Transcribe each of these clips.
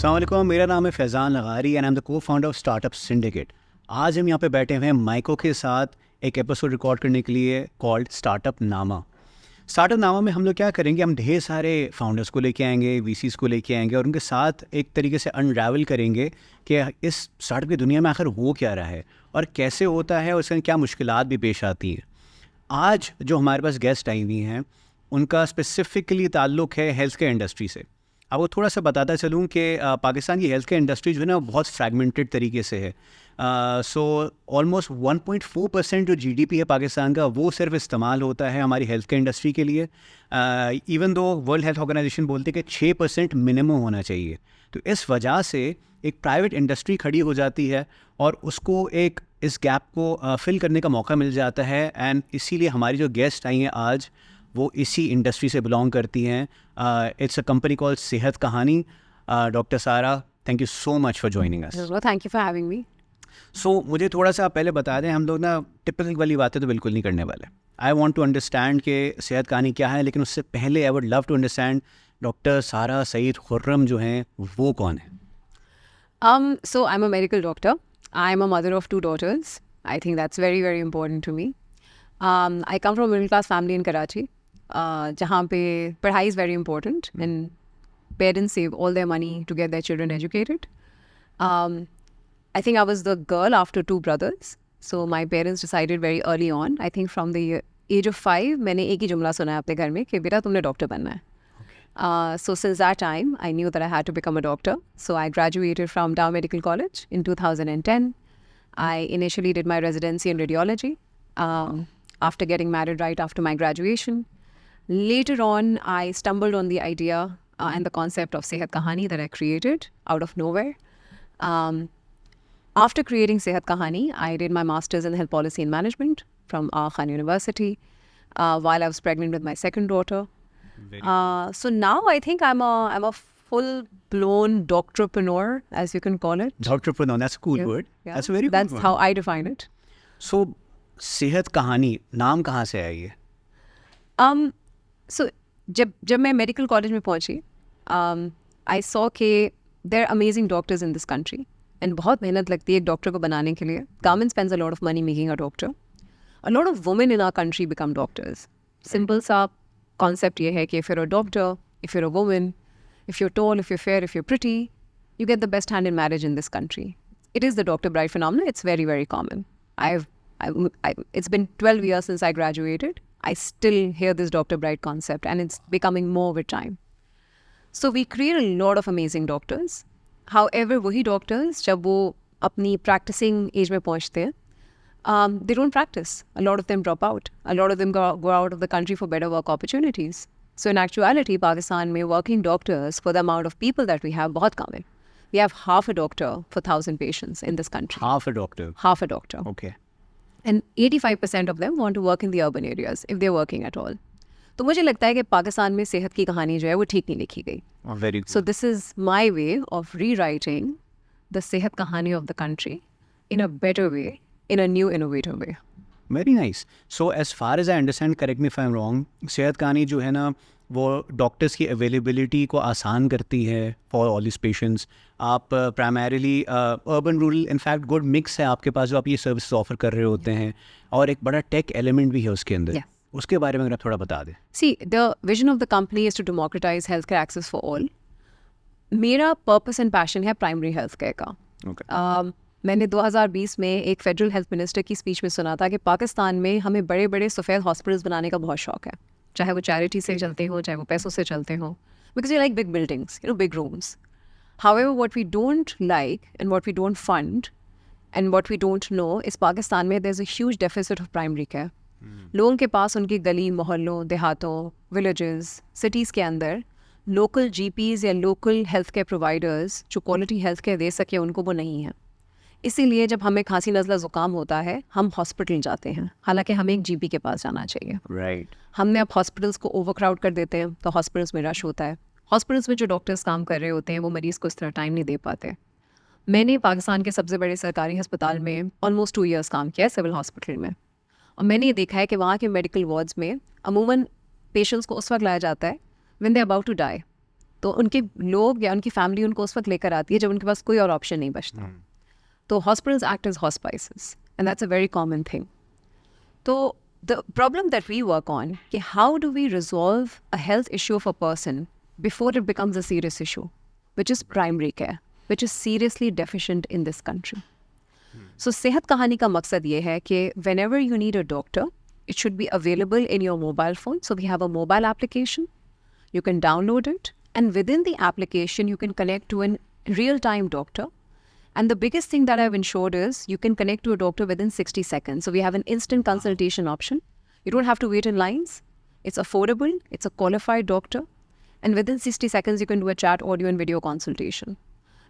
अस्सलाम वालेकुम, मेरा नाम है Faizan Lagari and I am the co founder of Startup Syndicate. आज हम यहाँ पे बैठे हुए हैं माइको के साथ एक एपिसोड रिकॉर्ड करने के लिए कॉल्ड स्टार्टअप नामा। स्टार्टअप नामा में हम लोग क्या करेंगे, हम ढेर सारे फाउंडर्स को लेके आएंगे, वीसीज़ को लेके आएंगे और उनके साथ एक तरीके से अनरावल करेंगे कि इस स्टार्टअप की दुनिया में आखिर हो क्या रहा है और कैसे होता है और उसमें क्या मुश्किलात भी पेश आती हैं। आज जो हमारे पास गेस्ट आई हुई हैं उनका स्पेसिफिकली ताल्लुक़ है हेल्थ केयर इंडस्ट्री से। अब वो थोड़ा सा बताता चलूँ कि पाकिस्तान की हेल्थ केयर इंडस्ट्री जो है ना बहुत फ्रैगमेंटेड तरीके से है। सो ऑलमोस्ट 1.4% जो जीडीपी है पाकिस्तान का वो सिर्फ इस्तेमाल होता है हमारी हेल्थ केयर इंडस्ट्री के लिए। Even though world health organisation बोलते हैं कि 6% मिनिमम होना चाहिए। तो इस वजह से एक प्राइवेट इंडस्ट्री खड़ी हो जाती है और उसको एक इस गैप को फिल करने का मौका मिल जाता है। एंड इसीलिए हमारी जो गेस्ट आई हैं आज वो इसी इंडस्ट्री से बिलोंग करती हैं। इट्स अ कंपनी कॉल्ड सेहत कहानी। Doctor Sara, thank you so much for joining us. Thank you for having me. So मुझे थोड़ा सा पहले बता दें, हम लोग ना टिपिकल वाली बातें तो बिल्कुल नहीं करने वाले। आई वॉन्ट टू अंडरस्टैंड कि सेहत कहानी क्या है, लेकिन उससे पहले I would love to understand doctor Sara Saeed Khurram जो हैं वो कौन है। So I'm a medical doctor. I'm a mother of 2 daughters. I think that's very, very important to me. I come from a middle class family in Karachi, जहाँ पे पढ़ाई is very important and parents save all their money to get their children educated. I think I was the girl after 2 brothers. So my parents decided very early on, I think from the age of 5, मैंने एक ही जुमला सुना है अपने घर में कि बेटा तुमने डॉक्टर बनना है। So since that time, I knew that I had to become a doctor. So I graduated from Dow Medical College in 2010. I initially did my residency in radiology after getting married right after my graduation. Later on, I stumbled on the idea and the concept of Sehat Kahani that I created out of nowhere. After creating Sehat Kahani, I did my master's in health policy and management from Aga Khan University while I was pregnant with my second daughter. So now I think I'm a full-blown doctorpreneur, as you can call it. Doctorpreneur, that's a cool word. Yeah. That's a very That's good one. how I define it. So सेहत कहानी नाम कहाँ से आई है? So जब मैं medical college में पहुंची, I saw कि there are amazing doctors in this country and बहुत मेहनत लगती है एक डॉक्टर को बनाने के लिए. Government spends a lot of money making a doctor. A lot of women in our country become doctors. Simple सा concept ये है कि if you're a doctor, if you're a woman, if you're tall, if you're fair, if you're pretty, you get the best hand in marriage in this country. It is the doctor bride phenomenon. It's very, very common. It's been 12 years since I graduated. I still hear this doctor bride concept and it's becoming more with time. So we create a lot of amazing doctors. However, वही doctors जब वो अपनी practicing age में पहुँचते हैं, they don't practice. A lot of them drop out. A lot of them go out of the country for better work opportunities. So in actuality, Pakistan में working doctors for the amount of people that we have बहुत कम है. We have half a doctor for 1,000 patients in this country. Half a doctor. Half a doctor. Okay. And 85% of them want to work in the urban areas, if they're working at all. तो मुझे लगता है कि पाकिस्तान में सेहत की कहानी जो है वो ठीक नहीं लिखी गई. Oh, very good. So this is my way of rewriting the सेहत कहानी of the country in a better way, in a new innovative way. Very nice. So as far as I understand, correct me if I'm wrong, सेहत कहानी जो है ना वो doctors की availability को आसान करती है फॉर ऑल दिस पेशेंट्स। आप primarily urban rural in fact good mix है आपके पास जो आप ये सर्विसेज ऑफर कर रहे होते हैं और एक बड़ा टेक एलिमेंट भी है उसके अंदर। Yeah. उसके बारे में अगर आप थोड़ा बता दें। See, the vision of the company is to democratize healthcare access for all. मेरा पर्पस एंड पैशन है प्राइमरी हेल्थ केयर का. Okay. मैंने 2020 में एक फेडरल हेल्थ मिनिस्टर की स्पीच में सुना था कि पाकिस्तान में हमें बड़े बड़े सफ़ेद हॉस्पिटल्स बनाने का बहुत शौक है, चाहे वो चैरिटी से चलते हो चाहे वो पैसों से चलते हो, because you like big buildings, big rooms. However, what we don't like and what we don't fund and what we don't know is Pakistan में there's a huge deficit of primary care. लोगों के पास उनकी गली मोहल्लों देहातों विलेजेस सिटीज़ के अंदर local जीपीज़ या लोकल हेल्थ केयर प्रोवाइडर्स जो क्वालिटी हेल्थ केयर दे सके उनको वो नहीं है. इसीलिए जब हमें खांसी नज़ला ज़ुकाम होता है हम हॉस्पिटल जाते हैं, हालांकि हमें एक जीपी के पास जाना चाहिए. Right. हमने अब हॉस्पिटल्स को ओवरक्राउड कर देते हैं तो हॉस्पिटल्स में रश होता है. हॉस्पिटल्स में जो डॉक्टर्स काम कर रहे होते हैं वो मरीज़ को इस तरह टाइम नहीं दे पाते. मैंने पाकिस्तान के सबसे बड़े सरकारी अस्पताल में ऑलमोस्ट 2 years काम किया है, सिविल हॉस्पिटल में, और मैंने ये देखा है कि वहाँ के मेडिकल वार्ड्स में अमूमन पेशेंट्स को उस वक्त लाया जाता है when they about to die. तो उनके लोग या उनकी फैमिली उनको उस वक्त लेकर आती है जब उनके पास कोई और ऑप्शन नहीं बचता. तो hospitals act as hospices and that's a very common thing. तो the problem that we work on is how do we resolve a health issue of a person before it becomes a serious issue, which is primary care, which is seriously deficient in this country. So सेहत कहानी का मकसद ये है कि whenever you need a doctor, it should be available in your mobile phone. So we have a mobile application. You can download it, and within the application, you can connect to a real-time doctor. And the biggest thing that I've ensured is you can connect to a doctor within 60 seconds. So we have an instant consultation option. You don't have to wait in lines. It's affordable. It's a qualified doctor. And within 60 seconds, you can do a chat, audio and video consultation.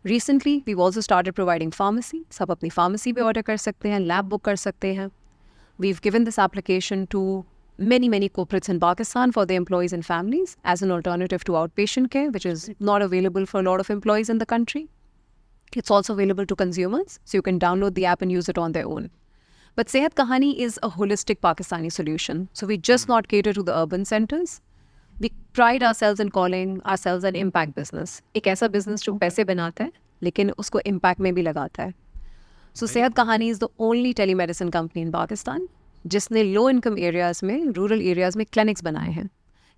Recently, we've also started providing pharmacy. सब अपनी pharmacy पे order कर सकते हैं, lab book कर सकते हैं. We've given this application to many corporates in Pakistan for their employees and families as an alternative to outpatient care, which is not available for a lot of employees in the country. It's also available to consumers, so you can download the app and use it on their own. But Sehat Kahani is a holistic Pakistani solution. So we just not cater to the urban centers. We pride ourselves in calling ourselves an impact business. एक ऐसा business जो पैसे बनाता है, लेकिन उसको impact में भी लगाता है. So Sehat Kahani is the only telemedicine company in Pakistan जिसने low income areas में, rural areas में clinics बनाए हैं.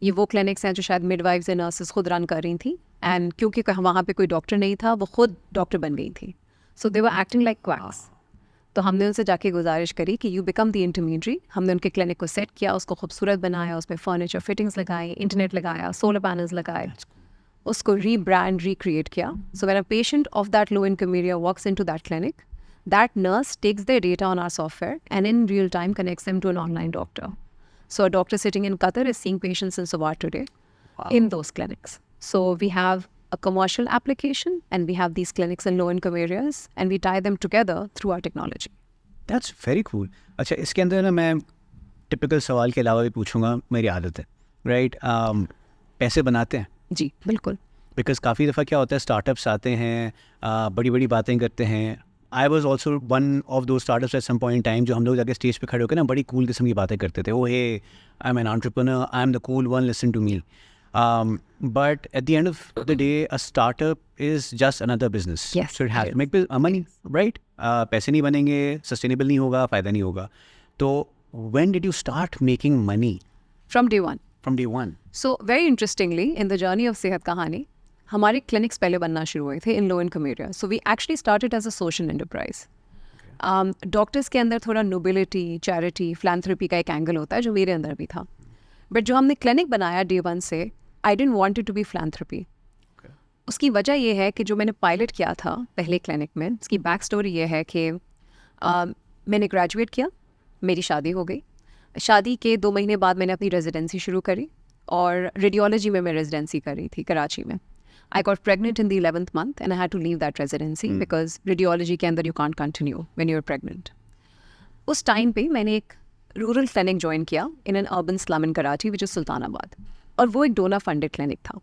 ये वो क्लिनिक्स हैं जो शायद मिडवाइफ्स एंड नर्सेस खुद रन कर रही थी एंड क्योंकि वहाँ पे कोई डॉक्टर नहीं था वो खुद डॉक्टर बन गई थी. सो दे वर एक्टिंग लाइक क्वैक्स. तो हमने उनसे जाके गुजारिश करी कि यू बिकम द इंटरमीडियरी. हमने उनके क्लिनिक को सेट किया, उसको खूबसूरत बनाया, उसमें फर्नीचर फिटिंग्स लगाई, इंटरनेट लगाया, सोलर पैनल्स लगाए, उसको रीब्रांड रिक्रिएट किया. So when a patient of that low income area walks into that clinic, that nurse takes their data on our software and in real time connects them to an online doctor. So a doctor sitting in Qatar is seeing patients in Suvat today in those clinics. So we have a commercial application and we have these clinics in low-income areas and we tie them together through our technology. That's very cool. अच्छा, इसके अंदर ना मैं typical सवाल के अलावा भी पूछूंगा, मेरी आदत है, राइट? पैसे बनाते हैं? जी बिल्कुल. बिकॉज काफ़ी दफ़ा क्या होता है, स्टार्टअप्स आते हैं, बड़ी बड़ी बातें करते हैं. I was also one of those startups at some point in time जो हम लोग जाके स्टेज पे खड़े होकर ना बड़ी कूल किस्म की बातें करते थे. Oh hey, I am an entrepreneur, I am the cool one, listen to me. But at the end of the day a startup is just another business. So it has to make money, right? पैसे नहीं बनेंगे, sustainable नहीं होगा, फ़ायदा नहीं होगा. तो when did you start making money? From day one. From day one. So very interestingly, in the journey of सेहत कहानी, हमारे क्लिनिक्स पहले बनना शुरू हुए थे in low income area. So we actually started as a social enterprise. Doctors के अंदर थोड़ा नोबिलिटी, चैरिटी, फिलैंथ्रोपी का एक एंगल होता है जो मेरे अंदर भी था. बट जो हमने क्लिनिक बनाया डे वन से, I didn't want it to be philanthropy. उसकी वजह ये है कि जो मैंने पायलट किया था पहले क्लिनिक में, उसकी बैक स्टोरी ये है कि मैंने ग्रेजुएट किया, मेरी शादी हो गई. शादी के 2 महीने बाद मैंने अपनी रेजिडेंसी शुरू करी और रेडियोलॉजी में मैं रेजिडेंसी कर रही थी कराची में. I got pregnant in the 11th month and I had to leave that residency because radiology के अंदर you can't continue when you're pregnant. उस टाइम पे मैंने एक रूरल क्लिनिक ज्वाइन किया in an urban slum in Karachi which is Sultanabad, और वो एक डोनर फंडेड क्लिनिक था.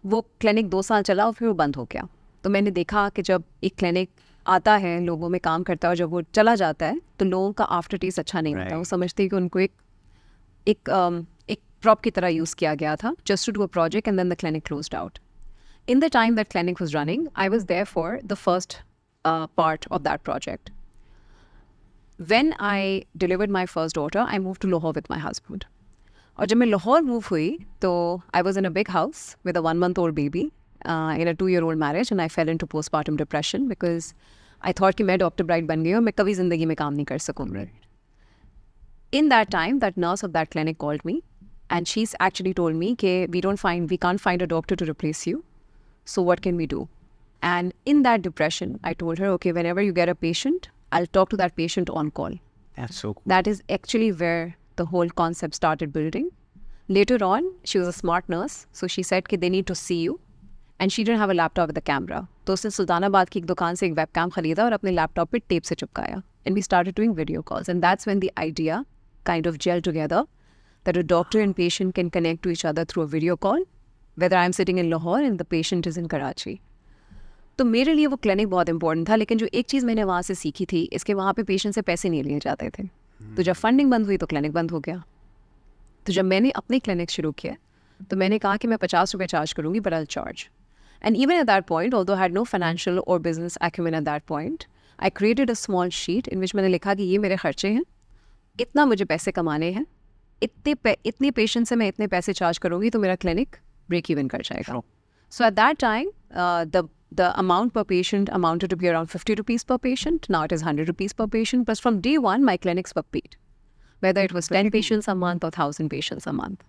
वो क्लिनिक 2 साल चला और फिर वो बंद हो गया. तो मैंने देखा कि जब एक क्लिनिक आता है, लोगों में काम करता है, और जब वो चला जाता है तो लोगों का आफ्टर टेस्ट अच्छा नहीं होता. वो समझते हैं कि उनको एक prop की तरह यूज़ किया गया था just to do a project and then the clinic closed out. In the time that clinic was running, I was there for the first part of that project. When I delivered my first daughter, I moved to Lahore with my husband. और जब मैं Lahore move हुई तो I was in a big house with a 1-month-old baby in a 2-year-old marriage and I fell into postpartum depression because I thought कि मैं doctor bride बन गई और मैं कभी ज़िंदगी में काम नहीं कर सकूँगी. In that time, that nurse of that clinic called me. And she's actually told me that we can't find a doctor to replace you. So what can we do? And in that depression, I told her, okay, whenever you get a patient, I'll talk to that patient on call. That's so cool. That is actually where the whole concept started building. Later on, she was a smart nurse. So she said that they need to see you. And she didn't have a laptop with a camera. So उसने सुल्तानाबाद की एक दुकान से एक webcam खरीदा और अपने laptop पे tape से चिपकाया. And we started doing video calls. And that's when the idea kind of gelled together. That a doctor and patient can connect to each other through a video call, whether I'm sitting in Lahore and the patient is in Karachi. तो मेरे लिए वो clinic बहुत important था. लेकिन जो एक चीज़ मैंने वहाँ से सीखी थी, इसके वहाँ पे पेशेंट से पैसे नहीं लिए जाते थे. तो जब फंडिंग बंद हुई तो क्लिनिक बंद हो गया. तो जब मैंने अपने क्लिनिक शुरू किया तो मैंने कहा कि मैं 50 रुपये चार्ज करूँगी, but I'll charge. And even at that point, although I had no financial or business acumen at that point, I created a small sheet in which मैंने लिखा कि ये मेरे खर्चे हैं, इतना मुझे पैसे कमाने हैं, इतने पेशेंट से मैं इतने पैसे चार्ज करूँगी तो मेरा क्लिनिक ब्रेक इवन कर जाएगा. So at that time, the amount per patient amounted to be around 50 rupees per patient. Now it is 100 rupees per patient. But from day one, my clinics were paid. Whether it was 10 patients a month or 1,000 patients a month.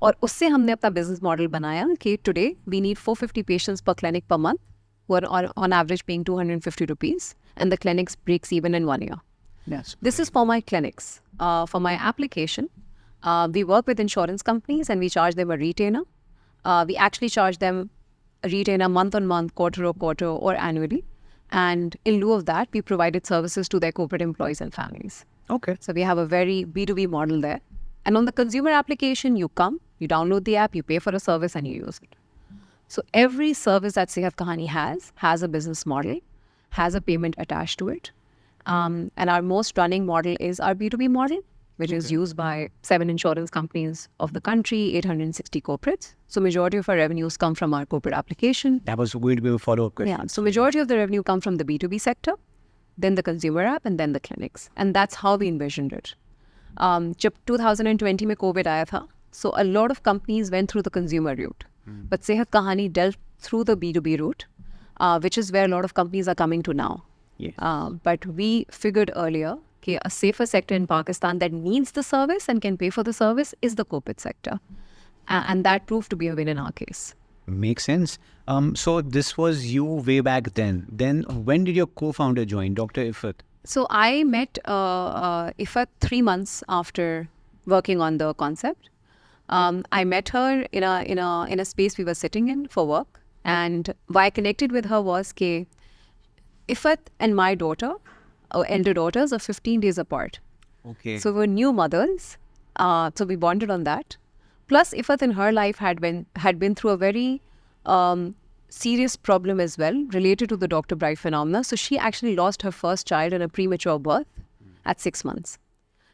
और उससे हमने अपना business model बनाया कि today we need 450 patients per clinic per month who are on average paying 250 rupees and the clinics breaks even in 1 year. Yes. This is for my clinics. For my application, we work with insurance companies and we charge them a retainer. We actually charge them a retainer month on month, quarter or quarter, or annually. And in lieu of that, we provided services to their corporate employees and families. Okay. So we have a very B2B model there. And on the consumer application, you come, you download the app, you pay for a service and you use it. So every service that Sehat Kahani has a business model, has a payment attached to it. And our most running model is our B2B model, which is used by 7 insurance companies of the country, 860 corporates. So majority of our revenues come from our corporate application. That was going to be a follow-up question. Yeah, so majority of the revenue come from the B2B sector, then the consumer app, and then the clinics. And that's how we envisioned it. जब 2020 में COVID आया था, so a lot of companies went through the consumer route. But Sehat Kahani dealt through the B2B route, which is where a lot of companies are coming to now. Yes. But we figured earlier that a safer sector in Pakistan that needs the service and can pay for the service is the corporate sector. And that proved to be a win in our case. Makes sense. So this was you way back then. Then when did your co-founder join, Dr. Ifat? So I met Ifat 3 months after working on the concept. I met her in a space we were sitting in for work. And why I connected with her was that Ifat and my daughter, our elder daughters, are 15 days apart. Okay. So we're new mothers. So we bonded on that. Plus, Ifat in her life had been through a very serious problem as well related to the Dr. Bright phenomena. So she actually lost her first child in a premature birth at 6 months.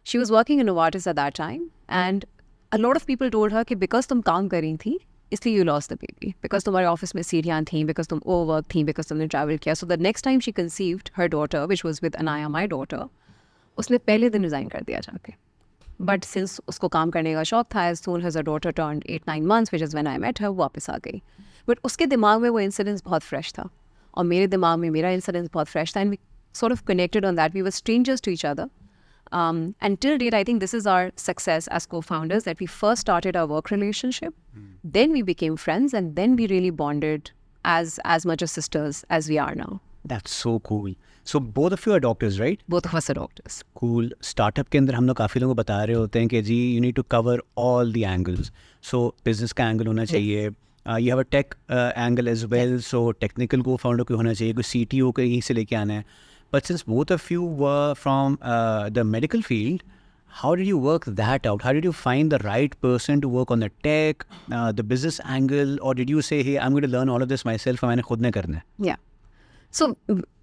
She was working in Novartis at that time, and a lot of people told her that because तुम काम कर रही थी, इसलिए you lost the baby. Because तुम्हारे office में सीढ़ियाँ थीं, because तुम overworked थीं, because तुमने travel किया. So the next time she conceived her daughter, which was with Anaya, my daughter, उसने पहले दिन resign कर दिया जाके. But since उसको काम करने का शौक था, as soon as her daughter turned 8-9 months, which is when I met her, वापस आ गई. But उसके दिमाग में वो incident बहुत fresh था. और मेरे दिमाग में मेरा incident बहुत fresh था. And we sort of connected on that. We were strangers to each other. And till date, I think this is our success as co-founders, that we first started our work relationship, then we became friends, and then we really bonded as much as sisters as we are now. That's so cool. So both of you are doctors, right? Both of us are doctors. Cool. Startup के अंदर हम लोग काफ़ी लोगों को बता रहे होते हैं कि जी you need to cover all the angles. So business का angle होना चाहिए. You have a tech angle as well. So technical co-founder को होना चाहिए. कोई CTO को यहीं से लेके आना है. But since both of you were from the medical field, how did you work that out? How did you find the right person to work on the tech, the business angle, or did you say, hey, I'm going to learn all of this myself and मैंने खुद ने करना है? Yeah. So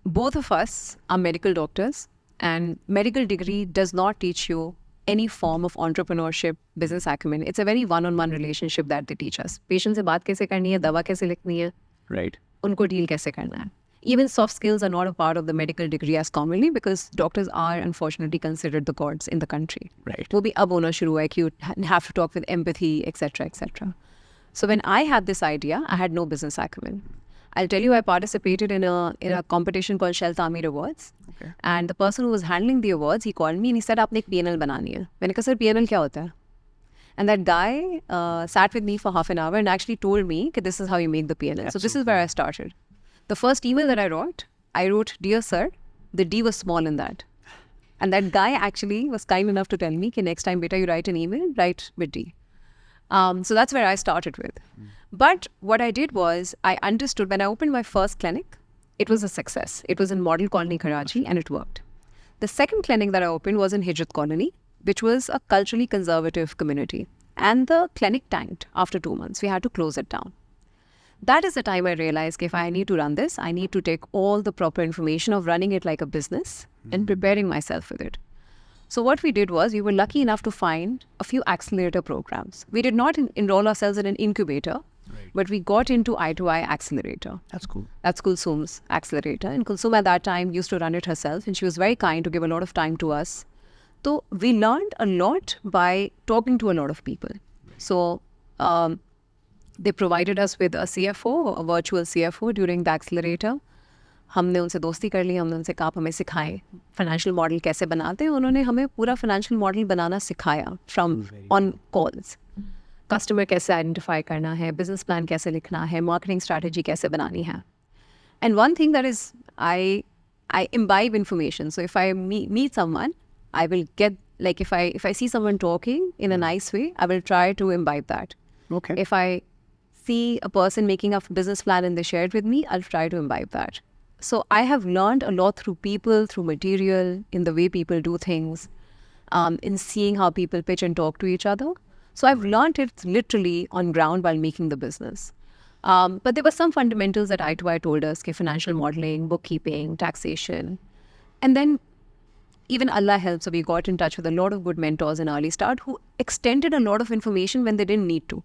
both of us are medical doctors, and medical degree does not teach you any form of entrepreneurship, business acumen. It's a very one-on-one relationship that they teach us. Patient से बात कैसे करनी है, दवा कैसे लिखनी है, Right. उनको deal कैसे करना है. Even soft skills are not a part of the medical degree as commonly, because doctors are unfortunately considered the gods in the country. Right. वो भी अब होना शुरू हुआ है कि you have to talk with empathy, etc., etc. So when I had this idea, I had no business acumen. I'll tell you, I participated in a competition called Shell Tamir Awards. Okay. And the person who was handling the awards, he called me and he said, आपने एक PNL बनानी है. मैंने कहा, sir PNL क्या होता है? And that guy sat with me for half an hour and actually told me that this is how you make the PNL. So this is where I started. The first email that I wrote, Dear Sir, the D was small in that. And that guy actually was kind enough to tell me, that next time, beta, you write an email, write with D. So that's where I started with. But what I did was, I understood when I opened my first clinic, it was a success. It was in Model Colony, Karachi, and it worked. The second clinic that I opened was in Hijrat Colony, which was a culturally conservative community. And the clinic tanked after 2 months. We had to close it down. That is the time I realized if I need to run this, I need to take all the proper information of running it like a business and preparing myself with it. So what we did was we were lucky enough to find a few accelerator programs. We did not enroll ourselves in an incubator, but we got into I2I Accelerator. That's cool. That's Kulsum's accelerator. And Kulsum at that time used to run it herself, and she was very kind to give a lot of time to us. So we learned a lot by talking to a lot of people. So they provided us with a CFO, a virtual CFO during the accelerator. हमने उनसे दोस्ती कर ली, हमने उनसे कहा आप हमें सिखाएं फाइनेंशियल मॉडल कैसे बनाते हैं. उन्होंने हमें पूरा फाइनेंशियल मॉडल बनाना सिखाया फ्रॉम ऑन कॉल्स. कस्टमर कैसे आइडेंटिफाई करना है, बिजनेस प्लान कैसे लिखना है, मार्केटिंग स्ट्रैटेजी कैसे बनानी है. And one thing that is I imbibe information. So if I meet someone, I will get, like, if I see someone talking in a nice way, I will try to imbibe that. Okay. If I see a person making a business plan and they share it with me, I'll try to imbibe that. So I have learned a lot through people, through material, in the way people do things, in seeing how people pitch and talk to each other. So I've learned it literally on ground while making the business. But there were some fundamentals that I2I told us, financial modeling, bookkeeping, taxation. And then even Allah helps, so we got in touch with a lot of good mentors in early start who extended a lot of information when they didn't need to.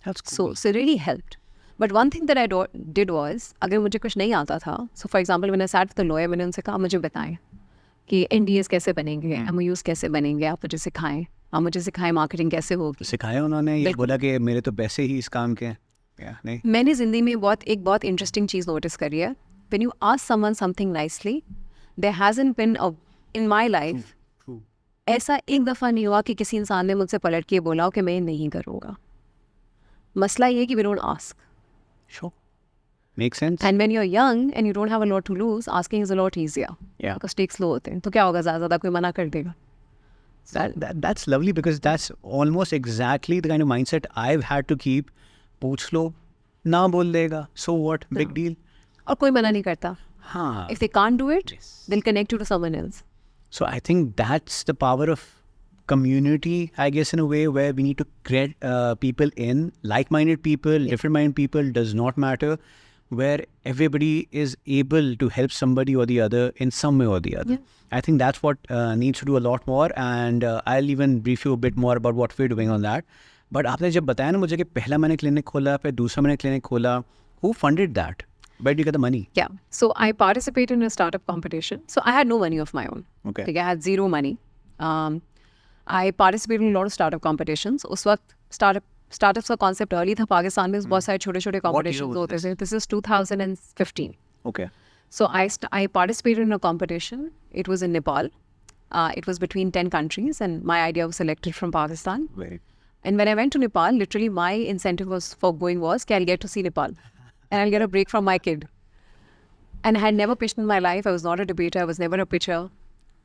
That's cool. So it really helped. But one thing that I did was, अगर मुझे कुछ नहीं आता था, so for example when I sat with the lawyer, मैंने उनसे कहा मुझे बताएं कि NDAs कैसे बनेंगे, MOUs कैसे बनेंगे, आप मुझे सिखाएं, आप मुझे सिखाएं मार्केटिंग कैसे होगी. सिखाया उन्होंने, ये बोला कि मेरे तो पैसे ही इस काम के हैं. नहीं, मैंने ज़िंदगी में एक बहुत इंटरेस्टिंग चीज़ नोटिस करी है. When you ask someone something nicely, there hasn't been in my life ऐसा एक दफ़ा नहीं हुआ कि किसी इंसान ने मुझसे पलट के बोला हो कि मैं ये नहीं करूँगा. मसला ये है कि we don't ask. sure, makes sense. And when you're young and you don't have a lot to lose, asking is a lot easier. Yeah. Because stakes low होते हैं. तो क्या होगा, ज़्यादा कोई मना कर देगा. That's lovely, because that's almost exactly the kind of mindset I've had to keep. पूछ लो, ना बोल देगा, so what, big deal. और कोई मना नहीं करता. हाँ. If they can't do it, they'll connect you to someone else. So I think that's the power of community, I guess, in a way, where we need to create people in, like-minded people, different-minded people, does not matter, where everybody is able to help somebody or the other in some way or the other. Yeah. I think that's what needs to do a lot more, and I'll even brief you a bit more about what we're doing on that. But आपने जब बताया ना मुझे कि पहला मैंने clinic खोला, फिर दूसरा मैंने क्लिनिक खोला, who funded that? Where did you get the money? Yeah. So I participated in a startup competition. So I had no money of my own. Okay. I had zero money. I participated in a lot of startup competitions. उस वक्त startups का concept early था पाकिस्तान में. बहुत सारे छोटे-छोटे competitions होते थे. This is 2015. Okay. So I participated in a competition. It was in Nepal. It was between 10 countries, and my idea was selected from Pakistan. Very. And when I went to Nepal, literally my incentive for going was that I'll get to see Nepal. And I'll get a break from my kid. And I had never pitched in my life. I was not a debater. I was never a pitcher.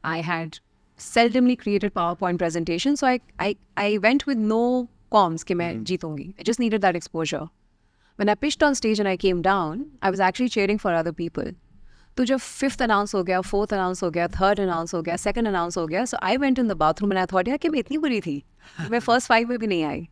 I had seldomly created PowerPoint presentations. So I went with no qualms कि मैं जीतूंगी. I just needed that exposure. When I pitched on stage and I came down, I was actually cheering for other people. तो जब 5th announce हो गया, 4th announce हो गया, 3rd announce हो गया, 2nd announce हो गया, so I went in the bathroom and I thought, यार कि मैं इतनी बुरी थी, मैं first 5 में भी नहीं आई.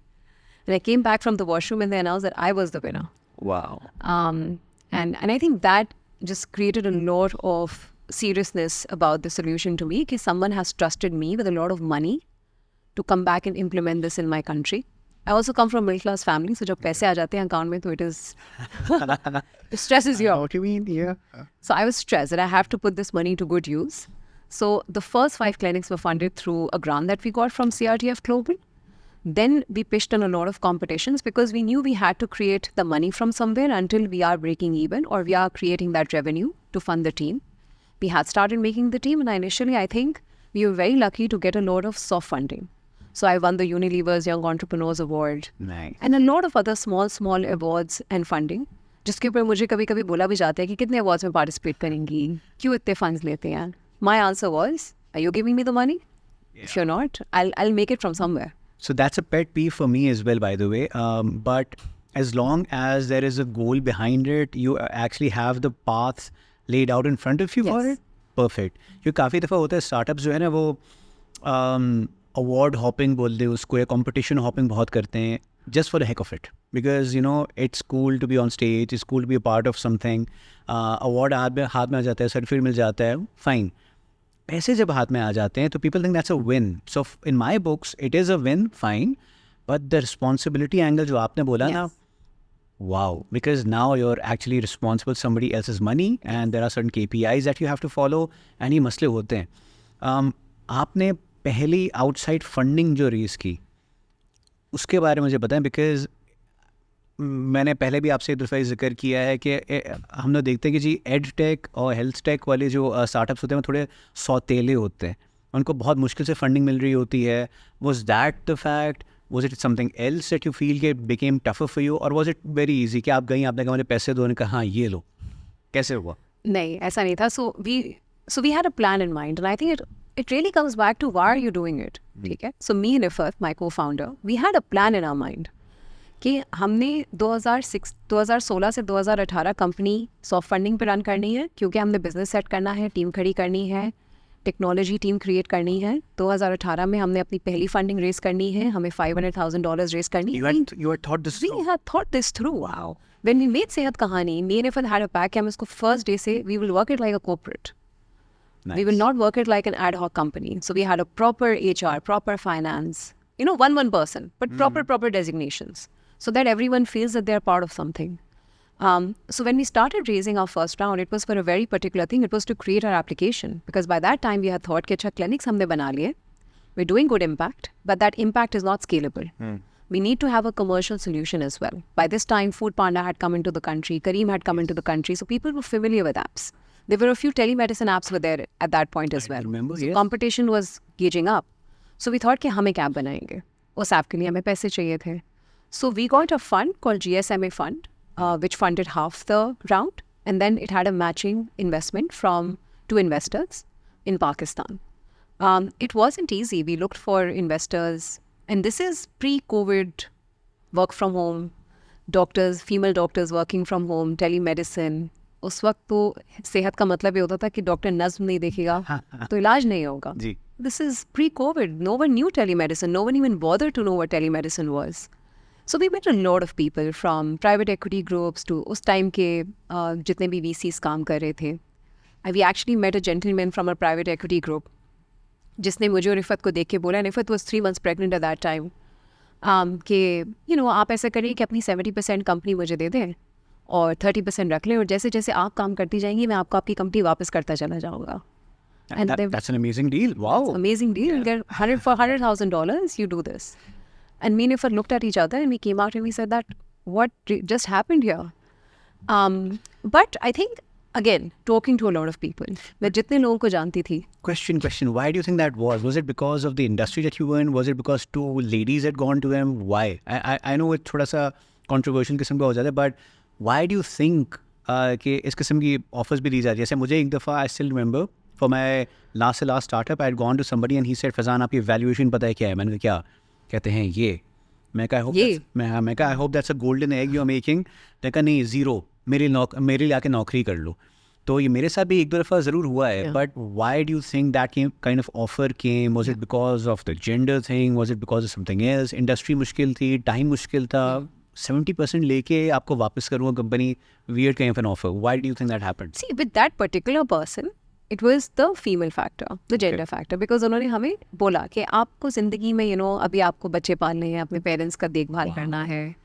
And I came back from the washroom and they announced that I was the winner. Wow. And I think that just created a lot of seriousness about the solution to me, because someone has trusted me with a lot of money to come back and implement this in my country. I also come from a middle class family, so जब पैसे आ जाते हैं account में, तो it is it stresses you out. What do you mean? Yeah. So I was stressed that I have to put this money to good use. So the first 5 clinics were funded through a grant that we got from CRTF Global. Then we pitched in a lot of competitions because we knew we had to create the money from somewhere until we are breaking even or we are creating that revenue to fund the team. We had started making the team, and initially I think we were very lucky to get a lot of soft funding. So I won the Unilever's Young Entrepreneurs Award. Nice. And a lot of other small awards and funding. जिसके ऊपर मुझे कभी-कभी बोला भी जाता है कि कितने awards में participate करेंगी, क्यों इतने funds लेते हैं. My answer was, are you giving me the money? Yeah. If you're not, I'll make it from somewhere. So that's a pet peeve for me as well, by the way. But as long as there is a goal behind it, you actually have the path laid out in front of you for it. Perfect. क्योंकि काफ़ी दफ़ा होता है startups जो है ना वो award hopping बोल दे उसको, या competition hopping बहुत करते हैं just for the heck of it. Because, you know, it's cool to be on stage, it's cool to be a part of something. Award हाथ में आ जाता है, सर्टिफिकेट मिल जाता है, fine. पैसे जब हाथ में आ जाते हैं तो people think that's a win. So in my books it is a win, fine, but the responsibility angle जो आपने बोला ना, Yes. wow, because now you're actually responsible for somebody else's money and there are certain KPIs that you have to follow and ये मसले होते हैं. आपने पहली आउटसाइड फंडिंग जो रेस की उसके बारे में मुझे बताएं, बिकॉज मैंने पहले भी आपसे एक दफ़ा जिक्र किया है कि हम लोग देखते हैं कि जी एड टेक और हेल्थ टेक वाले जो स्टार्टअप्स होते हैं वो थोड़े सौतेले होते हैं, उनको बहुत मुश्किल से फंडिंग मिल रही होती है. Was that the fact? Was it something else that you feel it became tougher for you, or was it very easy कि आप गई, आपने कहा मुझे पैसे दो, ने कहा हाँ ये लो? कैसे हुआ? नहीं, ऐसा नहीं था. So we had a plan in mind, and I think it really comes back to why are you doing it. ठीक है. So me and Ifat, my co-founder, we had a plan in our mind कि हमने 2016 से 2018 company soft funding पे run करनी है, क्योंकि हमने बिजनेस सेट करना है, टीम खड़ी करनी है, टेक्नोलॉजी टीम क्रिएट करनी है. 2018 में हमने अपनी पहली फंडिंग रेस करनी है, हमें $500,000 रेस करनी है. You had thought this We through? had thought this through. Wow. When we made सेहत कहानी, me and Ifat had a pack. हम इसको first day से we will work it like a corporate. Nice. We will not work it like an ad hoc company. So we had a proper HR, proper finance, one person, but proper designations, so that everyone feels that they're part of something. So when we started raising our first round, it was for a very particular thing. It was to create our application, because by that time we had thought कि अच्छा clinics हमने बना लिए, we're doing good impact, but that impact is not scalable. We need to have a commercial solution as well. By this time, Food Panda had come into the country, Careem had come into the country, so people were familiar with apps. There were a few telemedicine apps were there at that point as well. remember, So yes. competition was gauging up. So we thought कि हम एक app बनाएंगे. उस app के लिए हमें पैसे चाहिए थे. So we got a fund called GSMA Fund, which funded half the round, and then it had a matching investment from 2 investors in Pakistan. It wasn't easy. We looked for investors, and this is pre-COVID, work from home, doctors, female doctors working from home, telemedicine. उस वक्त तो सेहत का मतलब ये होता था कि डॉक्टर नज़्म नहीं देखेगा तो इलाज नहीं होगा. जी. This is pre-COVID. No one knew telemedicine. No one even bothered to know what telemedicine was. So we met a lot of people from private equity groups to उस टाइम के जितने भी VCs काम कर रहे थे. We actually met a gentleman from a private equity group जिसने मुझे और रिफत को देख के बोला, Rifat was 3 months pregnant at that time, कि आप ऐसा करिए कि अपनी 70% कंपनी मुझे दे दें और 30% रख लें, और जैसे जैसे आप काम करती जाएंगी मैं आपको आपकी कंपनी वापस करता चला जाऊँगा. And That's an amazing deal. Wow. Amazing deal. You'll get $100,000. You do this. And me and Ifat looked at each other and we came out and we said that what just happened here. But I think again talking to a lot of people, मैं जितने लोगों को जानती थी. Question. Why do you think that was? Was it because of the industry that you were in? Was it because 2 ladies had gone to them? Why? I know it थोड़ा सा controversial किस्म का हो जाता है, but why do you think कि इस किस्म की offers भी दी जाती है? जैसे मुझे एक दफ़ा I still remember for my last startup I had gone to somebody and he said, Faizan आपकी valuation पता है क्या है? मैंने कहा क्या? कहते हैं ये. मैं कहा I hope that's a golden egg you are making. मैं कहा नहीं, ज़ीरो, मेरे लिए आके नौकरी कर लो. तो ये मेरे साथ भी एक दो दफ़ा ज़रूर हुआ है. But why do you think that kind of offer came? Was it because of the gender thing? Was it because of something else? Industry मुश्किल थी, टाइम मुश्किल था, 70% लेके आपको वापस करूँगा company, weird kind of an offer. Why do you think that happened? See, with that particular person, it was the female factor, the gender factor, because उन्होंने हमें बोला कि आपको ज़िंदगी में अभी आपको बच्चे पालने हैं, अपने पेरेंट्स का देखभाल करना है.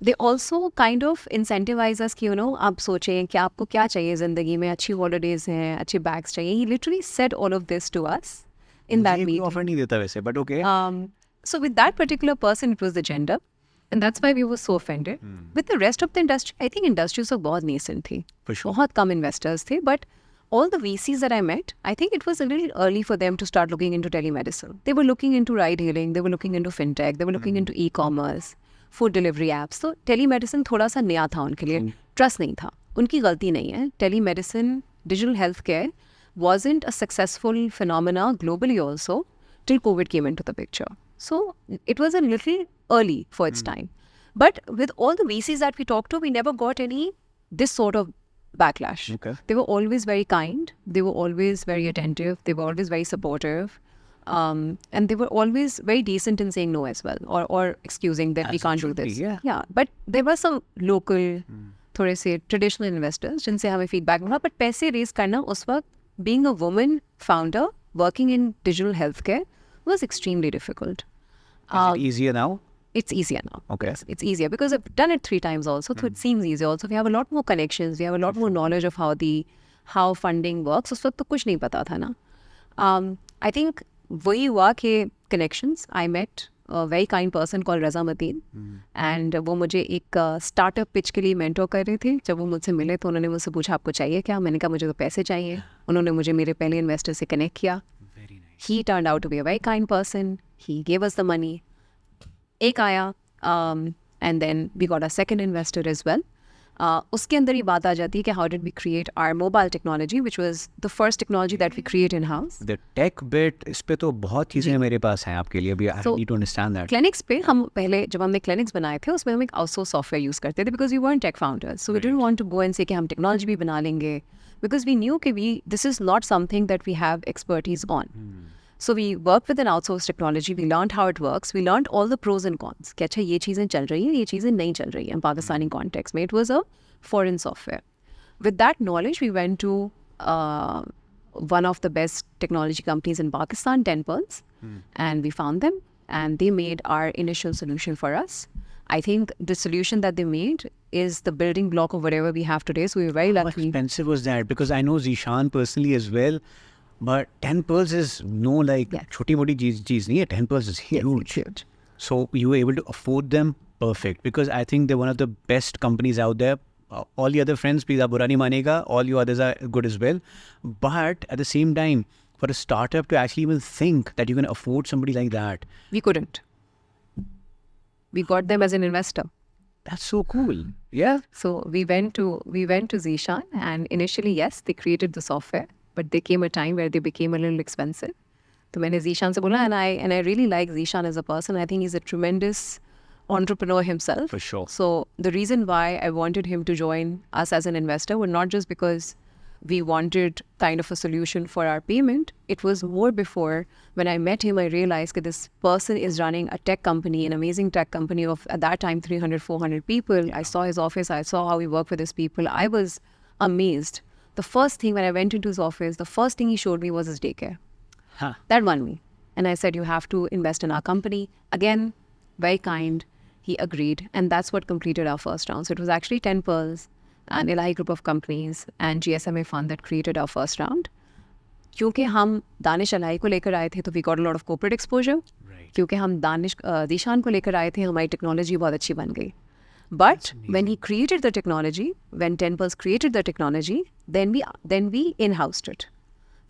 They also kind of incentivize us कि आप सोचें कि आपको क्या चाहिए ज़िंदगी में, अच्छी हॉलीडेज हैं, अच्छे बैग्स चाहिए. He literally said all of this to us in that meeting. Offer नहीं देता वैसे, but okay. So with that particular person, it was the gender, and that's why we were so offended. With the rest of the industry, I think industries सब बहुत nascent थी. For sure. बहुत कम investors थे, but all the VCs that I met, I think it was a little early for them to start looking into telemedicine. They were looking into ride-hailing, they were looking into fintech, they were looking into e-commerce, food delivery apps. So telemedicine थोड़ा सा नया था उनके लिए, trust नहीं था. उनकी गलती नहीं है. Telemedicine, digital healthcare wasn't a successful phenomena globally also till COVID came into the picture. So it was a little early for its time. But with all the VCs that we talked to, we never got this sort of backlash. Okay. They were always very kind. They were always very attentive. They were always very supportive. And they were always very decent in saying no as well, or excusing that we can't do this. Yeah. But there were some local, थोड़े से traditional investors जिनसे हमें feedback मिला. But पैसे raise करना उस वक्त, being a woman founder, working in digital healthcare was extremely difficult. Is it easier now? It's easier now. Okay. Yes, it's easier because I've done it 3 times also, so it seems easier. Also, we have a lot more connections. We have a lot more knowledge of how funding works. उस वक्त तो कुछ नहीं पता था ना. I think वही हुआ कि connections. I met a very kind person called Raza Mateen, and वो मुझे एक startup pitch के लिए mentor कर रहे थे. जब वो मुझसे मिले तो उन्होंने मुझसे पूछा आपको चाहिए क्या? मैंने कहा मुझे तो पैसे चाहिए. उन्होंने मुझे मेरे पहले investor से connect किया. Very nice. He turned out to be a very kind person. He gave us the money. एक आया and then we got a second investor as well. उसके अंदर ही बात आ जाती है कि how did we create our mobile technology, which was the first technology that we create in-house. The tech bit, इस पे तो बहुत चीज़ें मेरे पास हैं आपके लिए. अभी I So, need to understand that. Clinics पे हम पहले जब हमने clinics बनाए थे उसमें हम एक outsource software यूज़ करते थे because we weren't tech founders. So we didn't want to go and say कि हम technology भी बना लेंगे because we knew कि this is not something that we have expertise on. So we worked with an outsourced technology. We learned how it works. We learned all the pros and cons. कि अच्छा ये चीज़ें चल रही हैं, ये चीज़ें नहीं चल रही हैं Pakistani context में. It was a foreign software. With that knowledge, we went to one of the best technology companies in Pakistan, 10 Pearls, and we found them, and they made our initial solution for us. I think the solution that they made is the building block of whatever we have today. So we were very How lucky. expensive was that? Because I know Zishan personally as well, but 10 pearls is no like Yeah. छोटी मोटी चीज़ नहीं है. 10 pearls is huge. Huge. So you were able to afford them, perfect. Because I think they're one of the best companies out there. All the other friends, please, आप बुरा नहीं मानेगा. All you others are good as well. But at the same time, for a startup to actually even think that you can afford somebody like that, We couldn't. We got them as an investor. that's so cool. Yeah. So we went to Zishan, and initially, yes, they created the software, but there came a time where they became a little expensive. So मैंने Zishan से बोला, and I really like Zishan as a person. I think he's a tremendous entrepreneur himself. For sure. So the reason why I wanted him to join us as an investor was not just because we wanted kind of a solution for our payment. It was more before, when I met him, I realized that this person is running a tech company, an amazing tech company of, at that time, 300, 400 people. I saw his office. I saw how he worked with his people. I was amazed. The first thing when I went into his office, the first thing he showed me was his daycare. Huh. That won me. And I said, you have to invest in our company. Again, very kind. He agreed. And that's what completed our first round. So it was actually 10 Pearls, an Elahi group of companies, and GSMA fund that created our first round. क्योंकि हम दानिश अलाई को लेकर आए थे, तो we got a lot of corporate exposure. Right. क्योंकि हम Zishan को लेकर आए थे, हमारी technology बहुत अच्छी बन गई. But when he created the technology, when 10 Pearls created the technology, then we in-housed it.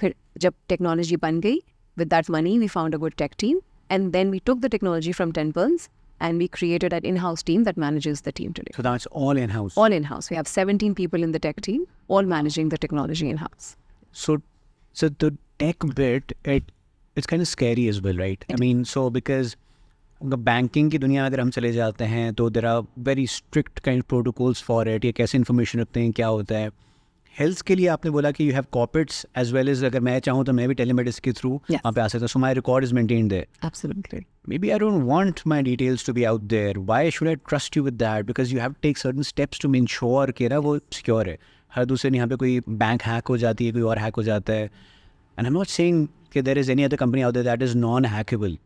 फिर जब technology बन गई, with that money we found a good tech team, and then we took the technology from 10 Pearls and we created an in-house team that manages the team today. So that's all in-house. All in-house. We have 17 people in the tech team, all managing the technology in-house. So the tech bit, it's kind of scary as well, right? I mean, so because banking की दुनिया में अगर हम चले जाते हैं तो there are very strict kind protocols for it. ये कैसे इन्फॉर्मेशन रखते हैं, क्या होता है. हेल्थ के लिए आपने बोला कि you have corporates as well as, अगर मैं चाहूँ तो मैं भी टेलीमेडिसिन के थ्रू Yes. वहाँ पे आ सकता हूँ. So my record is maintained there. Absolutely. Maybe I don't want my details to be out there. Why should I trust you with that? Because you have to take certain steps to ensure कि ना वो secure है. हर दूसरे यहाँ पे कोई bank hack हो जाती है, कोई और हैक हो जाता है. And I'm not saying कि there is any other company out there that is non-hackable.